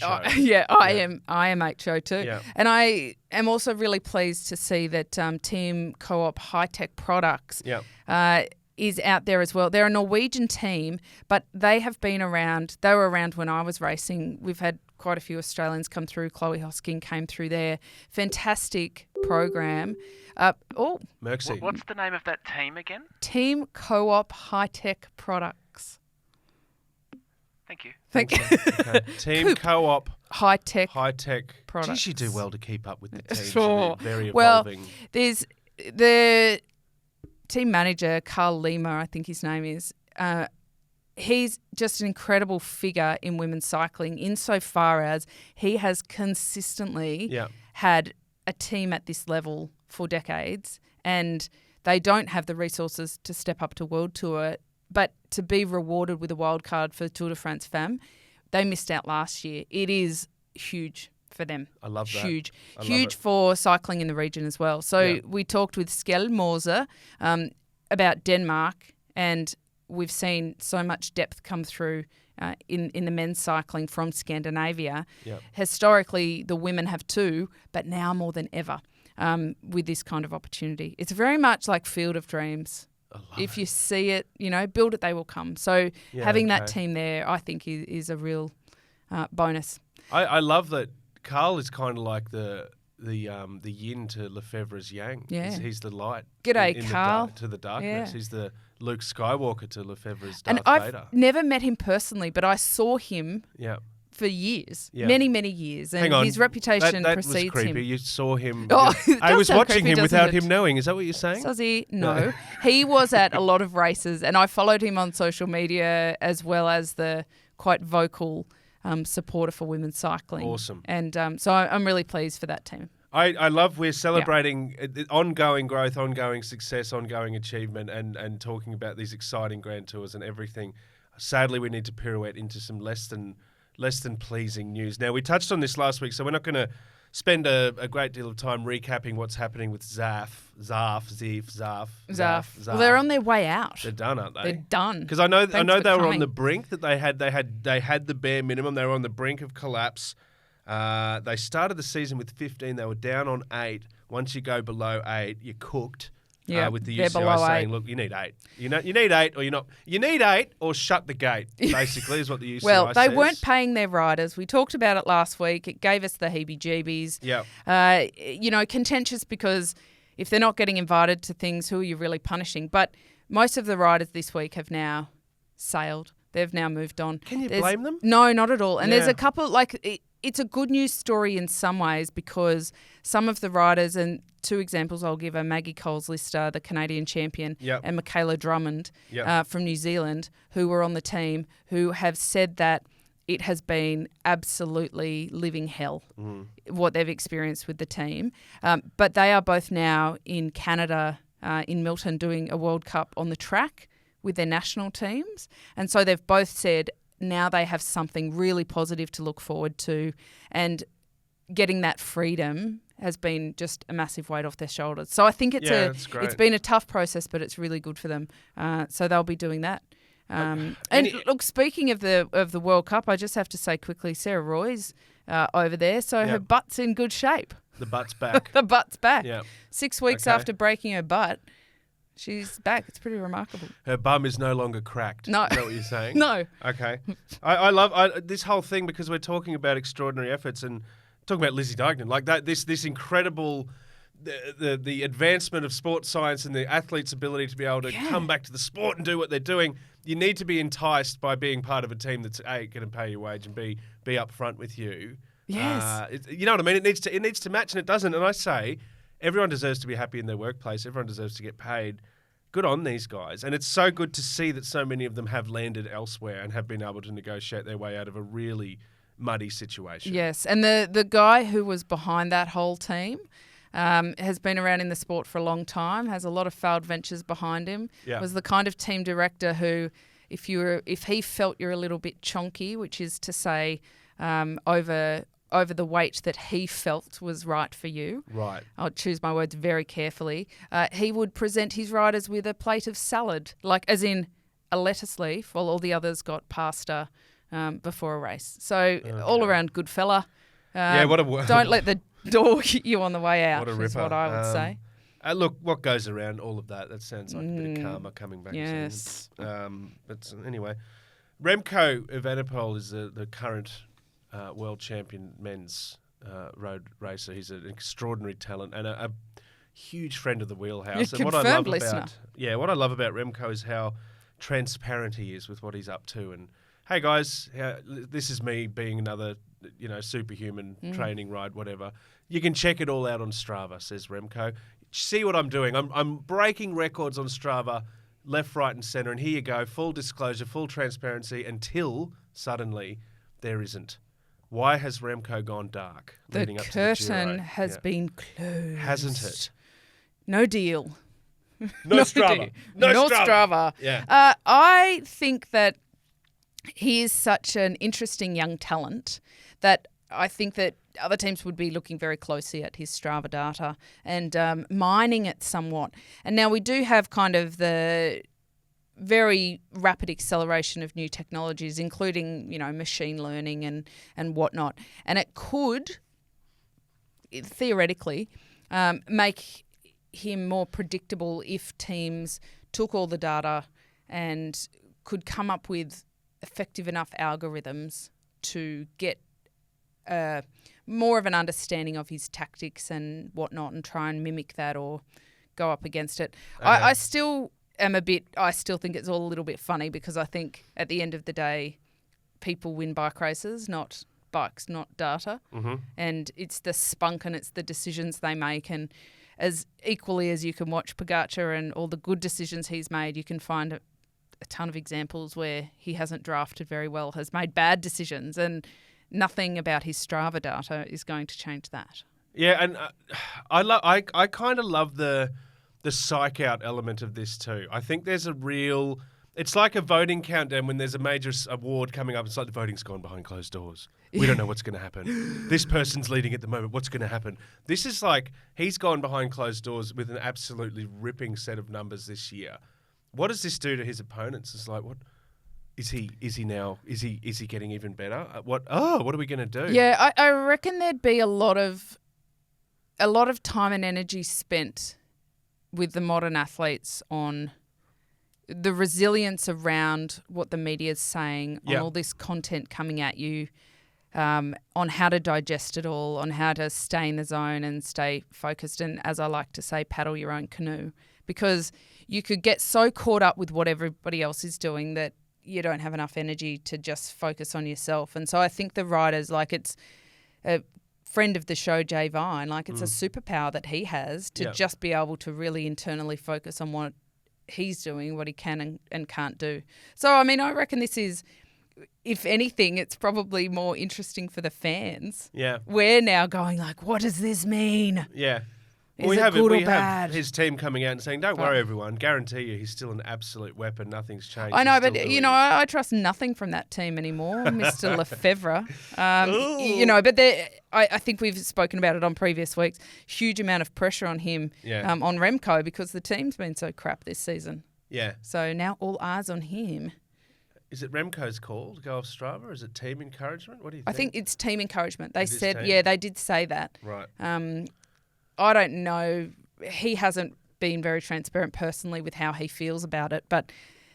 IMHO too. Yeah. And I am also really pleased to see that Team Co-op High-Tech Products is out there as well. They're a Norwegian team, but they have been around. They were around when I was racing. We've had quite a few Australians come through. Chloe Hosking came through there. Fantastic program. Mercy. What's the name of that team again? Team Co-op High-Tech Products. Thank you. Thank you. Okay. Team Co-op High-Tech Products. Geez, you do well to keep up with the teams. Sure. Very evolving. Well, there's the team manager, Carl Lima, I think his name is. He's just an incredible figure in women's cycling insofar as he has consistently had a team at this level for decades, and they don't have the resources to step up to World Tour, but to be rewarded with a wild card for Tour de France Femme, they missed out last year. It is huge for them. I love that. Huge for cycling in the region as well. So we talked with Skjell Moser about Denmark, and we've seen so much depth come through in the men's cycling from Scandinavia. Yep. Historically, the women have too, but now more than ever with this kind of opportunity. It's very much like Field of Dreams. If you see it, build it, they will come. So having that team there, I think, is a real bonus. I love that Carl is kind of like the yin to Lefebvre's yang. Yeah. He's the light. G'day, Carl. To the darkness. Yeah. He's the Luke Skywalker to Lefebvre's and Darth Vader. I've never met him personally, but I saw him for years, many, many years. And Hang on. his reputation that precedes was creepy. him. You saw him. Oh, I was watching creepy, him without doesn't him knowing. Is that what you're saying? Sozzy, no. He was at a lot of races, and I followed him on social media as well as the quite vocal supporter for women's cycling. Awesome. And so I'm really pleased for that team. I love we're celebrating ongoing growth, ongoing success, ongoing achievement, and talking about these exciting Grand Tours and everything. Sadly, we need to pirouette into some less than pleasing news. Now, we touched on this last week, so we're not going to spend a great deal of time recapping what's happening with Zaaf. Well, they're on their way out. They're done, aren't they? They're done. Because I know they were coming. on the brink, that they had the bare minimum. They were on the brink of collapse. They started the season with 15. They were down on 8. Once you go below 8, you're cooked. With the UCI saying, look, you need 8. You need 8 or you're not. You need 8 or shut the gate, basically, is what the UCI well, they says. weren't paying their riders. We talked about it last week. It gave us the heebie-jeebies. Yeah. Contentious because if they're not getting invited to things, who are you really punishing? But most of the riders this week have now sailed. They've now moved on. Can you blame them? No, not at all. And there's a couple, it's a good news story in some ways because some of the riders, and two examples I'll give are Maggie Coles-Lister, the Canadian champion, and Michaela Drummond from New Zealand, who were on the team, who have said that it has been absolutely living hell, what they've experienced with the team. But they are both now in Canada, in Milton, doing a World Cup on the track with their national teams. And so they've both said now they have something really positive to look forward to, and getting that freedom has been just a massive weight off their shoulders. So I think it's been a tough process, but it's really good for them. So they'll be doing that. And any- look, speaking of the World Cup, I just have to say quickly, Sarah Roy's over there, so her Yep. butt's in good shape. The butt's back. The butt's back. Yeah. 6 weeks Okay. after breaking her butt, she's back. It's pretty remarkable. Her bum is no longer cracked. No. Is that what you're saying? No. Okay. I love this whole thing because we're talking about extraordinary efforts and talking about Lizzie Deignan, like that. This incredible. The advancement of sports science and the athlete's ability to be able to come back to the sport and do what they're doing, you need to be enticed by being part of a team that's A, going to pay your wage and B, be upfront with you. Yes. You know what I mean? It needs to match, and it doesn't. And I say, everyone deserves to be happy in their workplace. Everyone deserves to get paid. Good on these guys. And it's so good to see that so many of them have landed elsewhere and have been able to negotiate their way out of a really muddy situation. Yes, and the guy who was behind that whole team has been around in the sport for a long time, has a lot of failed ventures behind him, was the kind of team director who, if he felt you're a little bit chonky, which is to say over the weight that he felt was right for you. Right. I'll choose my words very carefully. He would present his riders with a plate of salad, like as in a lettuce leaf, while all the others got pasta before a race. So all around good fella. Don't let the door hit you on the way out. What a is ripper. what I would say. Look, what goes around, all of that sounds like a bit of karma coming back. Yes. But anyway, Remco Evenepoel is the current world champion men's road racer. He's an extraordinary talent and a huge friend of the wheelhouse. And Confirmed listener. What I love about Remco is how transparent he is with what he's up to. And hey guys, this is me being another superhuman training ride, whatever. You can check it all out on Strava, says Remco. See what I'm doing. I'm breaking records on Strava, left, right, and centre. And here you go, full disclosure, full transparency, until suddenly there isn't. Why has Remco gone dark? The leading up curtain to the Giro? has been closed. Hasn't it? No deal. No Strava. No Strava. Yeah. I think that he is such an interesting young talent that I think that other teams would be looking very closely at his Strava data and mining it somewhat. And now we do have kind of the very rapid acceleration of new technologies, including, machine learning and whatnot. And it could, theoretically, make him more predictable if teams took all the data and could come up with effective enough algorithms to get more of an understanding of his tactics and whatnot and try and mimic that or go up against it. Okay. I still think it's all a little bit funny because I think at the end of the day, people win bike races, not bikes, not data. Mm-hmm. And it's the spunk and it's the decisions they make. And as equally as you can watch PogaCAR and all the good decisions he's made, you can find a ton of examples where he hasn't drafted very well, has made bad decisions, and nothing about his Strava data is going to change that. Yeah, and I kind of love the psych out element of this too. I think there's it's like a voting countdown when there's a major award coming up. It's like the voting's gone behind closed doors. We don't know what's going to happen. This person's leading at the moment. What's going to happen? This is like he's gone behind closed doors with an absolutely ripping set of numbers this year. What does this do to his opponents? It's like, what is he now? Is he getting even better? What are we going to do? Yeah, I reckon there'd be a lot of time and energy spent with the modern athletes on the resilience around what the media's saying, on all this content coming at you, on how to digest it all, on how to stay in the zone and stay focused, and as I like to say, paddle your own canoe. Because you could get so caught up with what everybody else is doing that you don't have enough energy to just focus on yourself. And so I think the riders, like it's a friend of the show, Jay Vine, like it's a superpower that he has to just be able to really internally focus on what he's doing, what he can and can't do. So, I mean, I reckon this is, if anything, it's probably more interesting for the fans. Yeah. We're now going like, what does this mean? Yeah. Is we it have good or we bad? have his team coming out and saying, "Don't worry, everyone. Guarantee you, he's still an absolute weapon. Nothing's changed." I know, He's but still I trust nothing from that team anymore, Mr. Lefebvre. But I think we've spoken about it on previous weeks. Huge amount of pressure on him, on Remco, because the team's been so crap this season. Yeah. So now all eyes on him. Is it Remco's call to go off Strava? Is it team encouragement? What do you think? I think it's team encouragement. They It is said, team. they did say that. Right. I don't know. He hasn't been very transparent personally with how he feels about it, but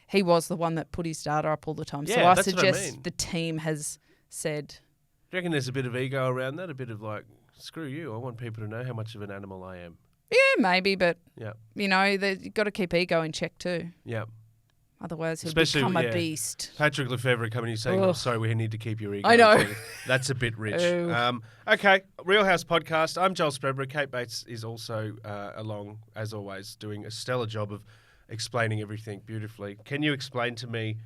he was the one that put his data up all the time. So Yeah, I that's what I suggest mean. the team has said, Do you reckon there's a bit of ego around that? A bit of like, screw you, I want people to know how much of an animal I am. yeah, maybe, but, Yeah. you've got to keep ego in check too. Yeah. Otherwise, he'll Especially, become a yeah. beast. Patrick Lefevre coming in saying, Ugh. sorry, we need to keep your ego. I know. That's a bit rich. Ooh. Okay, Real House Podcast. I'm Joel Spreadbury. Kate Bates is also along, as always, doing a stellar job of explaining everything beautifully. Can you explain to me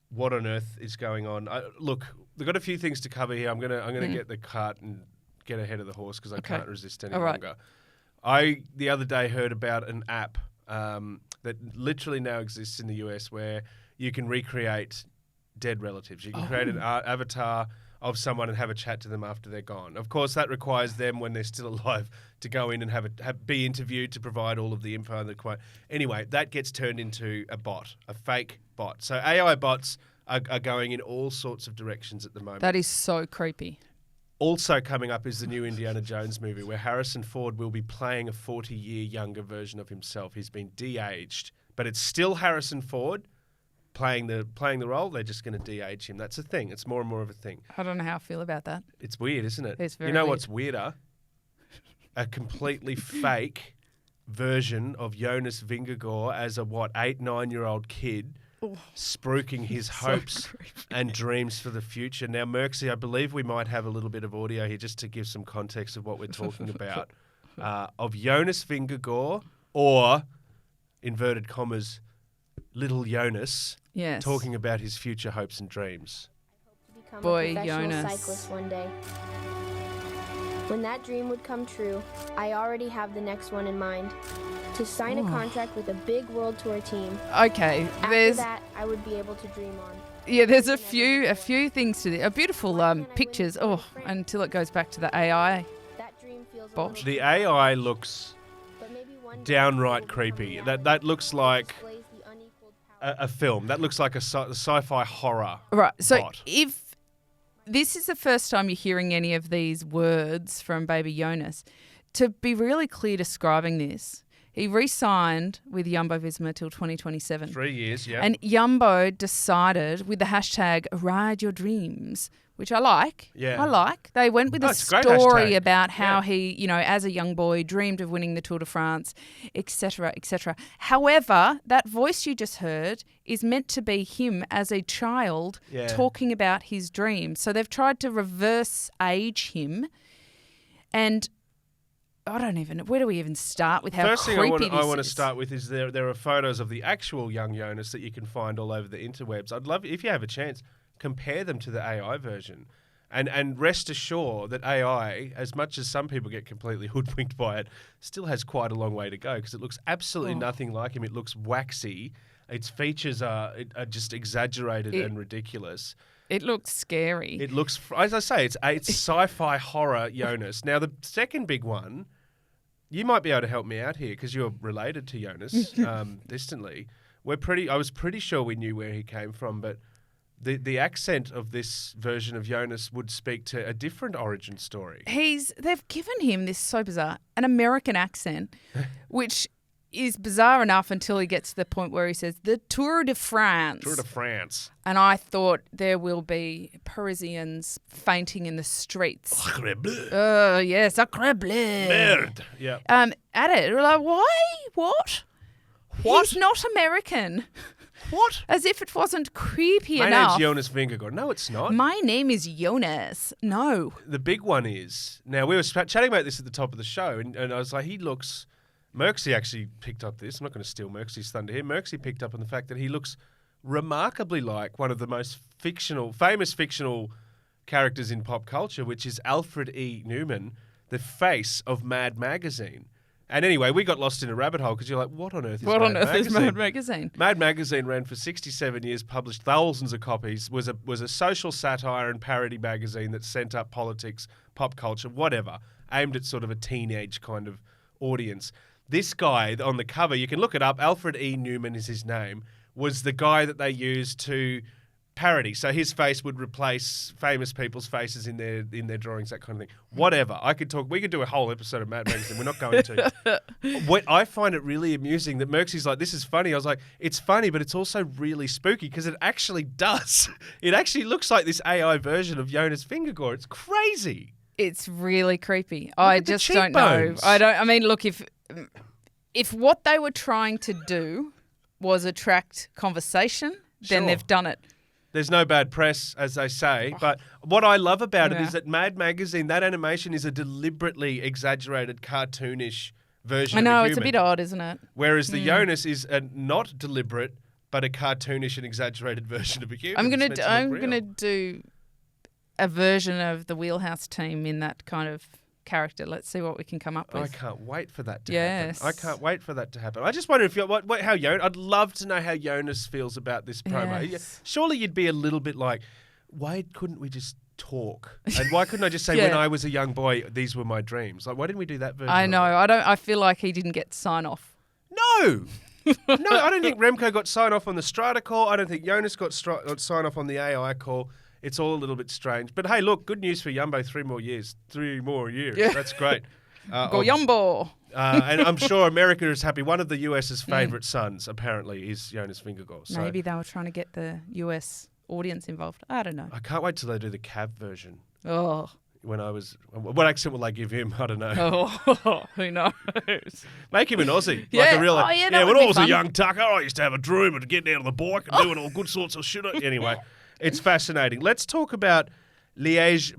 what on earth is going on? Look, we've got a few things to cover here. I'm gonna get the cart and get ahead of the horse because I can't resist any All right. longer. I, the other day, heard about an app that literally now exists in the US where you can recreate dead relatives. You can create an avatar of someone and have a chat to them after they're gone. Of course, that requires them, when they're still alive, to go in and be interviewed to provide all of the info and the quote. Anyway, that gets turned into a bot, a fake bot. So AI bots are going in all sorts of directions at the moment. That is so creepy. Also coming up is the new Indiana Jones movie where Harrison Ford will be playing a 40-year younger version of himself. He's been de-aged, but it's still Harrison Ford playing the role. They're just going to de-age him. That's a thing. It's more and more of a thing. I don't know how I feel about that. It's weird, isn't it? It's very You know weird. what's weirder? A completely fake version of Jonas Vingegaard as a 8, 9-year-old kid spruiking his hopes and dreams for the future. Now, Merxy, I believe we might have a little bit of audio here just to give some context of what we're talking about. Of Jonas Vingegaard, or, inverted commas, little Jonas, Yes. talking about his future hopes and dreams. Become Boy, a professional Jonas. cyclist one day. When that dream would come true, I already have the next one in mind. To sign a contract with a big world tour team. Okay, After there's that, I would be able to dream on. there's a few things to this. Beautiful pictures. Oh, until it goes back to the AI. That dream feels a Bot. little The AI looks but maybe one day downright it will become creepy. reality. That looks like Displays the unequaled power. a film. That looks like a sci-fi horror. Right. So bot. if this is the first time you're hearing any of these words from Baby Jonas, to be really clear describing this, he re-signed with Jumbo-Visma till 2027. 3 years, yeah. And Jumbo decided with the hashtag Ride Your Dreams, which I like. Yeah. I like. They went with Oh, a it's a great story hashtag. about how Yeah. he, as a young boy, dreamed of winning the Tour de France, etc., etc. However, that voice you just heard is meant to be him as a child Yeah. talking about his dreams. So they've tried to reverse age him. And I don't even know. Where do we even start with how First thing I creepy want to this is? start with is there are photos of the actual young Jonas that you can find all over the interwebs. I'd love, if you have a chance, compare them to the AI version. And rest assured that AI, as much as some people get completely hoodwinked by it, still has quite a long way to go because it looks absolutely nothing like him. It looks waxy. Its features are just exaggerated and ridiculous. It looks scary. It looks, as I say, it's sci-fi horror Jonas. Now, the second big one, you might be able to help me out here because you're related to Jonas distantly. I was pretty sure we knew where he came from, but the accent of this version of Jonas would speak to a different origin story. They've given him this, so bizarre, an American accent, which is bizarre enough until he gets to the point where he says the Tour de France. Tour de France. And I thought there will be Parisians fainting in the streets. Oh, yes, sacre bleu. Merde. Yeah. At it, we're like, why? What? What? He's not American. What? As if it wasn't creepy My enough. name's Jonas Vingegaard. No, it's not. My name is Jonas. No. The big one is, now we were chatting about this at the top of the show, and I was like, Merxy actually picked up this. I'm not going to steal Merxy's thunder here. Merxy picked up on the fact that he looks remarkably like one of the most famous fictional characters in pop culture, which is Alfred E. Newman, the face of Mad Magazine. And anyway, we got lost in a rabbit hole because you're like, what on earth is What Mad on earth Magazine? is Mad Magazine? Mad Magazine ran for 67 years, published thousands of copies, was a social satire and parody magazine that sent up politics, pop culture, whatever, aimed at sort of a teenage kind of audience. This guy on the cover, you can look it up, Alfred E. Newman is his name, was the guy that they used to parody. So his face would replace famous people's faces in their drawings, that kind of thing. Whatever. We could do a whole episode of Mad Magazine. We're not going to. What I find it really amusing that Merxie's like, this is funny. I was like, it's funny, but it's also really spooky because it actually does. It actually looks like this AI version of Jonas Vingegaard. It's crazy. It's really creepy. Look I at the just don't know. cheekbones. I mean, look, if what they were trying to do was attract conversation, then Sure. they've done it. There's no bad press, as they say. But what I love about it Yeah. is that Mad Magazine, that animation is a deliberately exaggerated, cartoonish version I know, of a it's a human. bit odd, isn't it? Whereas the Jonas is a not deliberate, but a cartoonish and exaggerated version of a human. I'm It's gonna meant do, to look I'm real. gonna do a version of the Wheelhouse team in that kind of character. Let's see what we can come up I with. can't wait for that to Yes. happen. I can't wait for that to happen. I just wonder if how Jonas. I'd love to know how Jonas feels about this promo. Yes. Surely you'd be a little bit like, why couldn't we just talk? And why couldn't I just say Yeah. when I was a young boy, these were my dreams? Like, why didn't we do that version? I of know. it? I feel like he didn't get sign off. No. No, I don't think Remco got sign off on the Strata call. I don't think Jonas got sign off on the AI call. It's all a little bit strange. But hey, look, good news for Jumbo. 3 more years. 3 more years. Yeah. That's great. Go Yumbo. And I'm sure America is happy. One of the US's favourite sons, apparently, is Jonas Vingegaard. So Maybe they were trying to get the US audience involved. I don't know. I can't wait till they do the cab version. Oh, What accent will they give him? I don't know. who knows? Make him an Aussie. Like Yeah. a real, Oh, yeah, that when would I be was fun. a young tucker, I used to have a dream of getting out on the bike and doing all good sorts of shit. Anyway, it's fascinating. Let's talk about Liège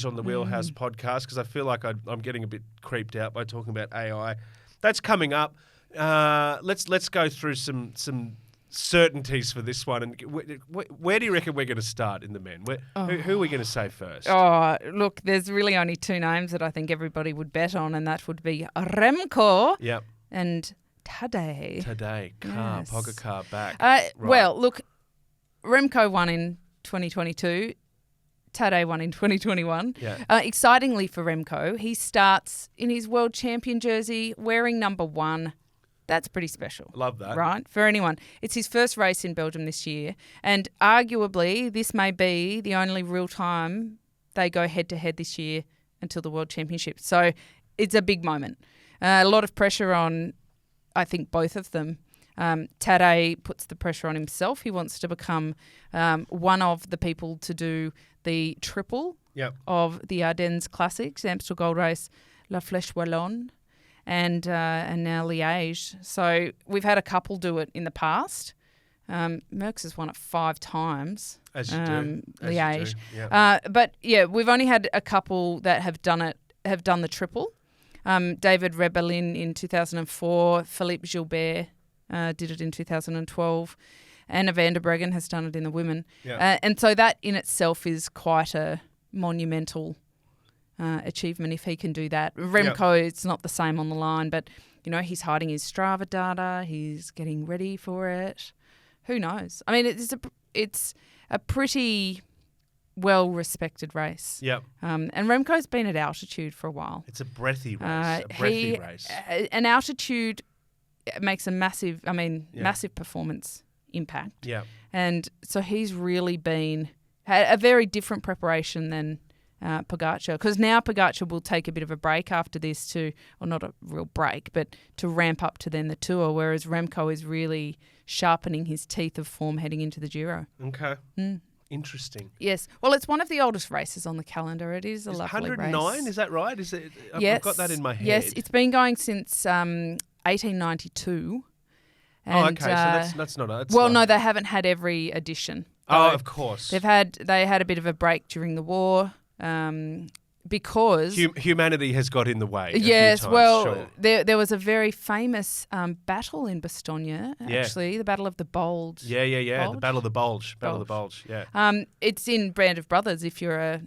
on the Wheelhouse podcast, because I feel like I'm getting a bit creeped out by talking about AI. That's coming up. Let's go through some certainties for this one. And where do you reckon we're going to start in the men? Who are we going to say first? Oh, look, there's really only 2 names that I think everybody would bet on, and that would be Remco Yep. and Tadej. Today, Yes. PogaCAR back. Right. Right. Well, look, Remco won in 2022. Tadej won in 2021. Yeah. Excitingly for Remco, he starts in his world champion jersey wearing number 1. That's pretty special. Love that. Right? For anyone. It's his first race in Belgium this year. And arguably, this may be the only real time they go head-to-head this year until the World Championship. So it's a big moment. A lot of pressure on, I think, both of them. Tadej puts the pressure on himself. He wants to become one of the people to do the triple Yep. of the Ardennes Classics, Amstel Gold Race, La Flèche Wallonne, and now Liège. So we've had a couple do it in the past. Merckx has won it 5 times. As you do. As you Liège. do. Yep. But yeah, we've only had a couple that have done the triple. David Rebellin in 2004, Philippe Gilbert did it in 2012. Anna van der Breggen has done it in the women. Yeah. And so that in itself is quite a monumental achievement if he can do that. Remco, it's not the same on the line, but, he's hiding his Strava data. He's getting ready for it. Who knows? I mean, it's a pretty well-respected race. Yep. And Remco's been at altitude for a while. It's a breathy race. Race. An altitude makes a massive performance impact. Yeah. And so he's really had a very different preparation than PogaCAR, because now PogaCAR will take a bit of a break after this not a real break, but to ramp up to then the Tour, whereas Remco is really sharpening his teeth of form heading into the Giro. Okay. Interesting. Yes. Well, it's one of the oldest races on the calendar. It is a lovely 109, race. is that right? Is it? Yes. I've got that in my head. Yes, it's been going since 1892. And, okay, so that's not a... no, they haven't had every edition. Oh, though. of course. They had a bit of a break during the war because... Humanity has got in the way. Yes, a few times, well, sure. there was a very famous battle in Bastogne, actually, the Battle of the Bulge. Yeah. Bulge? The Battle of the Bulge. Battle of the Bulge, yeah. It's in Band of Brothers if you're a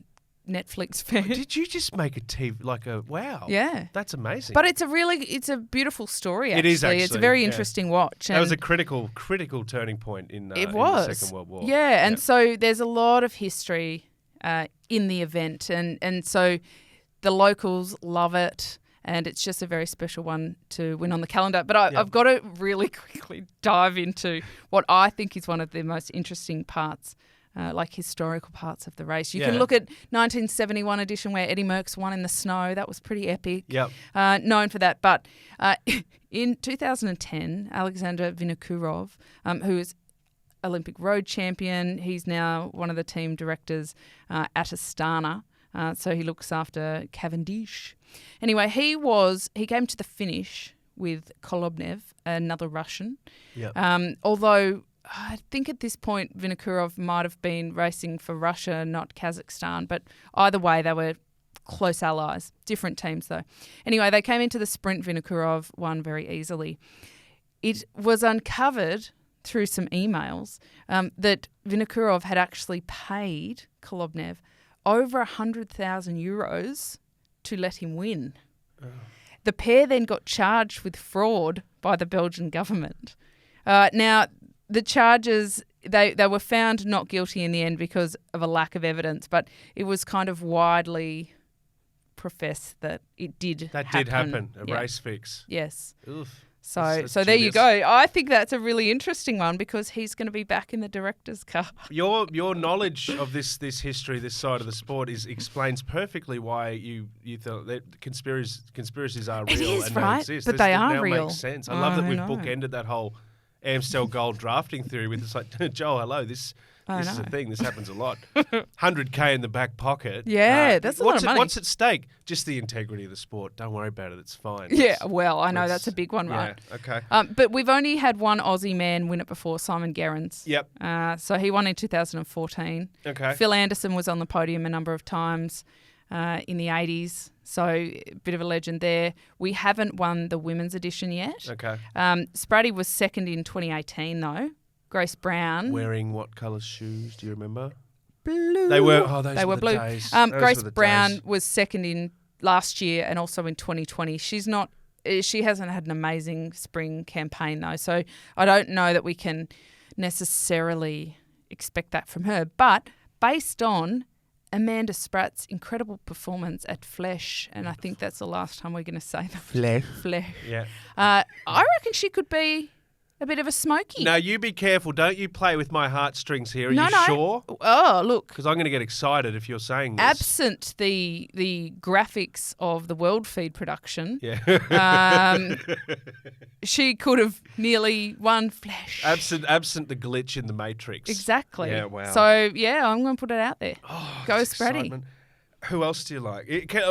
Netflix fan. Did you just make a TV, wow. Yeah. That's amazing. But it's a beautiful story, It actually. is, actually. It's a very yeah. interesting watch. That was a and critical turning point in it the was. Second World War. Yeah, and so there's a lot of history in the event. And so the locals love it. and it's just a very special one to win on the calendar. But I've got to really quickly dive into what I think is one of the most interesting parts, like historical parts of the race. You can look at 1971 edition where Eddie Merckx won in the snow. That was pretty epic. Yep. Known for that. But in 2010, Alexander Vinokurov, who is Olympic road champion, he's now one of the team directors at Astana. So he looks after Cavendish. Anyway, he came to the finish with Kolobnev, another Russian. Yep. Although I think at this point Vinokurov might have been racing for Russia, not Kazakhstan. But either way, they were close allies. Different teams though. Anyway, they came into the sprint. Vinokurov won very easily. It was uncovered through some emails that Vinokurov had actually paid Kolobnev over 100,000 euros to let him win. Oh. The pair then got charged with fraud by the Belgian government. Now, the charges, they were found not guilty in the end because of a lack of evidence, but it was kind of widely professed that it did happen. That did happen, a race fix. Yes. Oof. So That's there you dubious. go. I think that's a really interesting one because he's going to be back in the director's car. Your knowledge of this history, this side of the sport, explains perfectly why you thought that conspiracies are real is, and right? don't exist. But they now are real. Makes sense. I love that I we've know. bookended that whole Amstel gold drafting theory with it's like, Joel, hello, this is a thing. This happens a lot. 100K in the back pocket. Yeah, that's a lot of money. What's at stake? Just the integrity of the sport. Don't worry about it. It's fine. Yeah, well, I know that's a big one, right? Yeah, okay. But we've only had one Aussie man win it before, Simon Gerrans. Yep. So he won in 2014. Okay. Phil Anderson was on the podium a number of times in the 80s. So a bit of a legend there. We haven't won the women's edition yet. Okay. Spratty was second in 2018, though. Grace Brown. Wearing what colour shoes? Do you remember? Blue. They were. Oh, those They were the blue. days. Those Grace were the Brown days. was second in last year and also in 2020. She hasn't had an amazing spring campaign though, so I don't know that we can necessarily expect that from her. But based on Amanda Spratt's incredible performance at Flesh, and I think that's the last time we're going to say that. Flesh. Yeah. I reckon she could be a bit of a smoky. Now, you be careful. Don't you play with my heartstrings here. Are you sure? Oh, look. Because I'm going to get excited if you're saying this. Absent the graphics of the World Feed production, she could have nearly won Flesh. Absent the glitch in the Matrix. Exactly. Yeah, wow. So, yeah, I'm going to put it out there. Oh, Go it's Spratty. excitement. Who else do you like?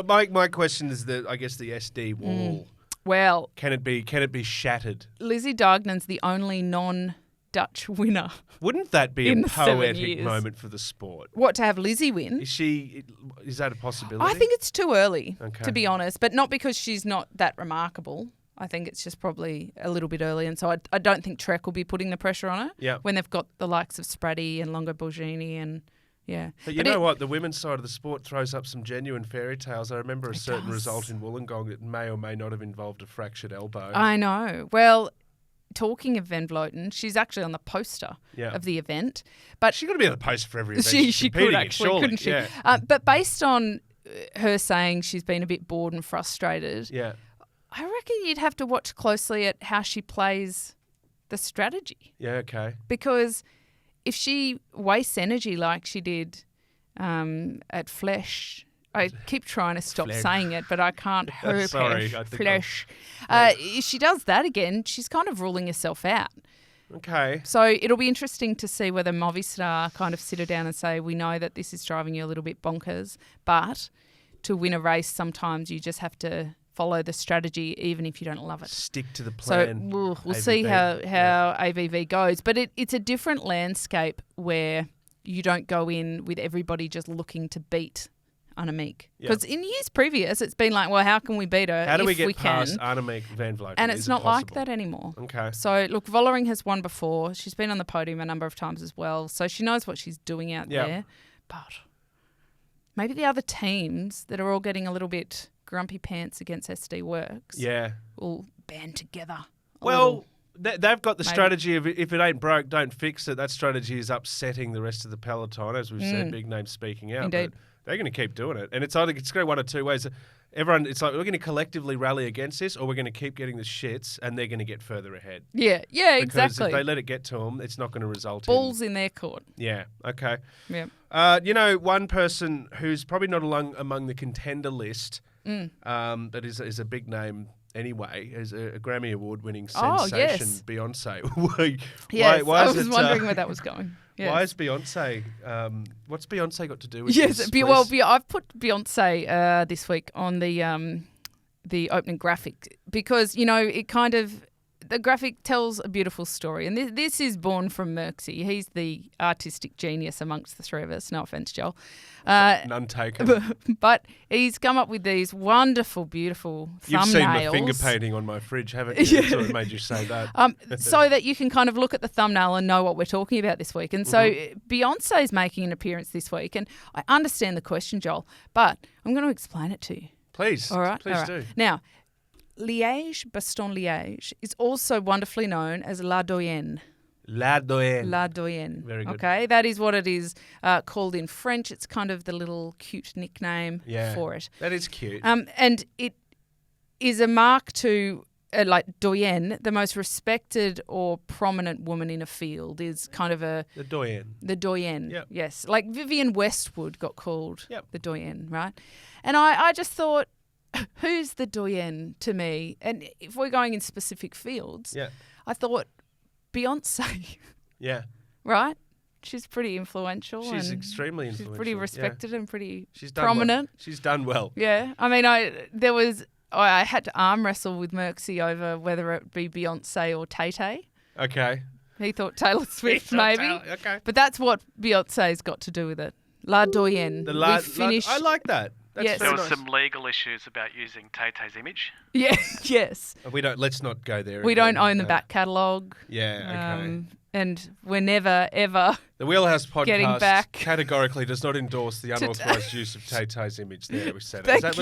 My question is the SD wall. Well, Can it be shattered? Lizzie Deignan's the only non-Dutch winner. Wouldn't that be In a the 7 poetic years. moment for the sport? What, to have Lizzie win? Is that a possibility? I think it's too early, Okay. to be honest, but not because she's not that remarkable. I think it's just probably a little bit early, and so I don't think Trek will be putting the pressure on her Yeah. when they've got the likes of Spratty and Longo Borghini and, yeah. But you know what? The women's side of the sport throws up some genuine fairy tales. I remember a certain does. result in Wollongong that may or may not have involved a fractured elbow. I know. Well, talking of Van Vleuten, she's actually on the poster Yeah. of the event. But She got to be on the post for every event. she she's could competing in, actually, surely. couldn't she? Yeah. But based on her saying she's been a bit bored and frustrated, Yeah. I reckon you'd have to watch closely at how she plays the strategy. Yeah, okay. Because if she wastes energy like she did at Flesh, I keep trying to stop Flesh. saying it, but I can't. Sorry, I think Flesh. If she does that again, she's kind of ruling herself out. Okay. So it'll be interesting to see whether Movistar kind of sit her down and say, we know that this is driving you a little bit bonkers, but to win a race, sometimes you just have to follow the strategy even if you don't love it. Stick to the So plan. we'll AVV. see how AVV goes. But it's a different landscape where you don't go in with everybody just looking to beat Annemiek. Yeah. Because in years previous, it's been like, well, how can we beat her How do if we get can? past Annemiek van Vleuten? And Is it's it not like possible? that anymore. Okay. So, look, Vollering has won before. She's been on the podium a number of times as well. So she knows what she's doing out Yeah. there. But maybe the other teams that are all getting a little bit grumpy pants against SD Worx Yeah. will band together. a Well, little. they've got the Maybe. strategy of if it ain't broke, don't fix it. That strategy is upsetting the rest of the peloton, as we've said, big names speaking out. Indeed. But they're going to keep doing it. And it's going to go one or two ways. Everyone, it's like we're going to collectively rally against this, or we're going to keep getting the shits, and they're going to get further ahead. Yeah, Because exactly. if they let it get to them, it's not going to result Balls in their court. Yeah. Okay. Yeah. One person who's probably not among the contender list, that is a big name anyway, is a Grammy Award-winning sensation, Beyonce. Yes, why I is was it, wondering where that was going. Yes. Why is Beyonce? What's Beyonce got to do with Yes, this? I've put Beyonce this week on the opening graphic because it kind of the graphic tells a beautiful story, and this is born from Merxy. He's the artistic genius amongst the three of us. No offense, Joel. None taken. But he's come up with these wonderful, beautiful thumbnails. You've seen my finger painting on my fridge, haven't you? That's what made you say that. So that you can kind of look at the thumbnail and know what we're talking about this week. And so Beyonce's making an appearance this week, and I understand the question, Joel, but I'm going to explain it to you. Please. All right? Please do. Now, Liège-Bastogne-Liège is also wonderfully known as La Doyenne. La Doyenne. La Doyenne. Very good. Okay, that is what it is called in French. It's kind of the little cute nickname for it. That is cute. And it is a mark to, like Doyenne, the most respected or prominent woman in a field is kind of The Doyenne. the Doyenne. Yep. Yes, like Vivienne Westwood got called Yep. the Doyenne, right? And I just thought, who's the Doyenne to me? And if we're going in specific fields, I thought Beyonce, Yeah. right? She's pretty influential. She's and extremely influential. She's pretty respected and pretty She's done prominent. Well. She's done well. Yeah. I mean, I had to arm wrestle with Merxy over whether it be Beyonce or Tay-Tay. Okay. He thought Taylor Swift, maybe. Okay. But that's what Beyonce's got to do with it. La Doyenne. I like that. That's Yes. There very was nice. some legal issues about using Tay-Tay's image. Yeah, yes. Let's not go there. We again. don't own the back catalogue. Yeah, okay. And we're never, ever... The Wheelhouse Getting podcast back categorically does not endorse the unauthorised use of Tay-Tay's image there. We said Thank Was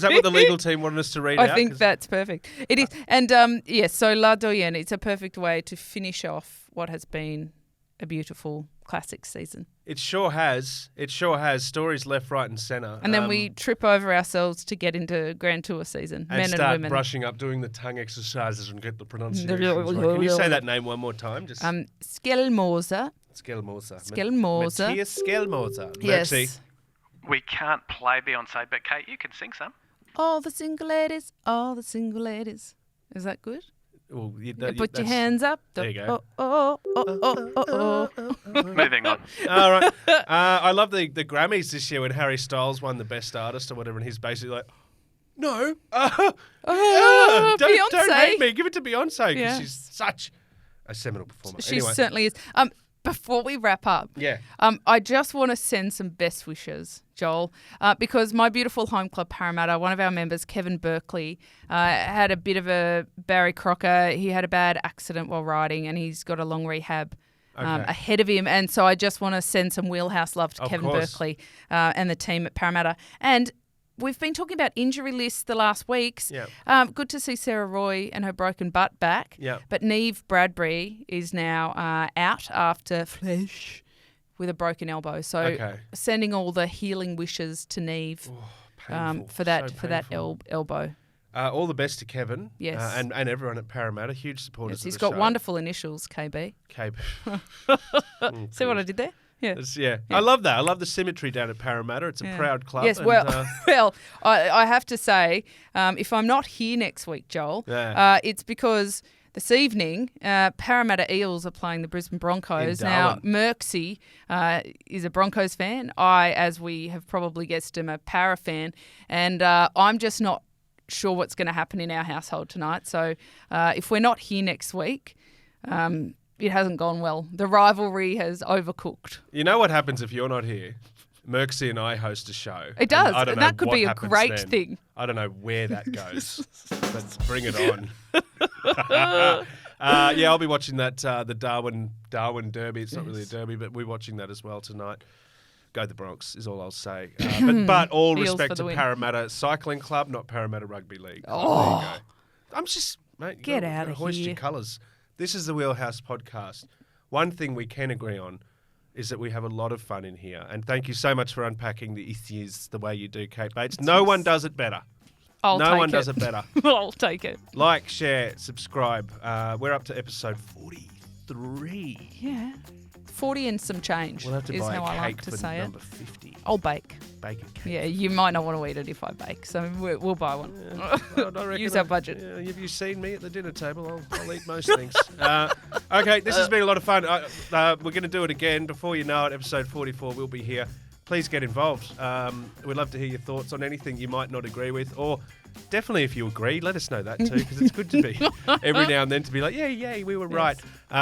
that what the legal team wanted us to read out? I think that's perfect. It is. And, yes, so La Doyenne, it's a perfect way to finish off what has been a beautiful classic season. It sure has. It sure has. Stories left, right and centre. And then we trip over ourselves to get into Grand Tour season, men start and women. brushing up, doing the tongue exercises and get the pronunciations right. Can you say that name one more time? Just Skelmoser. Skelmoser. Skelmoser. Matthias Skelmoser. Yes. Merci. We can't play Beyonce, but Kate, you can sing some. All the single ladies, all the single ladies. Is that good? Well, Put your hands up. There you go. Moving on. All right. I love the Grammys this year when Harry Styles won the Best Artist or whatever, and he's basically like, no, don't hate me. Give it to Beyonce because Yeah. she's such a seminal performer. She Anyway, certainly is. Before we wrap up, I just want to send some best wishes, Joel, because my beautiful home club Parramatta, one of our members, Kevin Berkeley, had a bit of a Barry Crocker. He had a bad accident while riding, and he's got a long rehab ahead of him. And so I just want to send some wheelhouse love to Kevin Berkeley and the team at Parramatta. And we've been talking about injury lists the last weeks. Good to see Sarah Roy and her broken butt back. But Neve Bradbury is now out after Flesh with a broken elbow. So sending all the healing wishes to Neve for that elbow. all the best to Kevin. Yes. And everyone at Parramatta. Huge supporters of He's the got show. wonderful initials, KB. See what I did there? Yeah. Yeah. I love that. I love the symmetry down at Parramatta. It's a proud club. Yes, and, well, I have to say, if I'm not here next week, Joel, it's because this evening, Parramatta Eels are playing the Brisbane Broncos. Now, Merxy is a Broncos fan. I, as we have probably guessed, am a Para fan. And I'm just not sure what's going to happen in our household tonight. So if we're not here next week... it hasn't gone well. The rivalry has overcooked. You know what happens if you're not here? Merxy and I host a show. It does. I don't know that could what be a happens great then. thing. I don't know where that goes. Let's bring it on. I'll be watching that the Darwin Derby. It's not really a derby, but we're watching that as well tonight. Go the Bronx is all I'll say. But all Eels respect for the to win. Parramatta Cycling Club, not Parramatta Rugby League. Oh. There you go. I'm just, mate, Get out of hoist here. your colours. This is the Wheelhouse Podcast. One thing we can agree on is that we have a lot of fun in here. And thank you so much for unpacking the issues the way you do, Kate Bates. No one does it better. I'll no take one it. does it better. I'll take it. Like, share, subscribe. We're up to episode 43. Yeah. 40 and some change We'll have to is buy how a I cake like to for say it. number 50. I'll bake. Bake a cake. Yeah, you might not want to eat it if I bake, so we'll buy one. Well, I reckon Use our budget. Yeah, have you seen me at the dinner table? I'll eat most things. Okay, this has been a lot of fun. We're going to do it again. Before you know it, episode 44 will be here. Please get involved. We'd love to hear your thoughts on anything you might not agree with, or definitely if you agree, let us know that too, because it's good to be every now and then to be like, yay, we were right.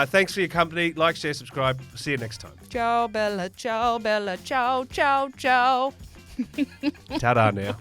Thanks for your company. Like, share, subscribe. See you next time. Ciao, Bella. Ciao, Bella. Ciao, ciao, ciao. Ta-da now.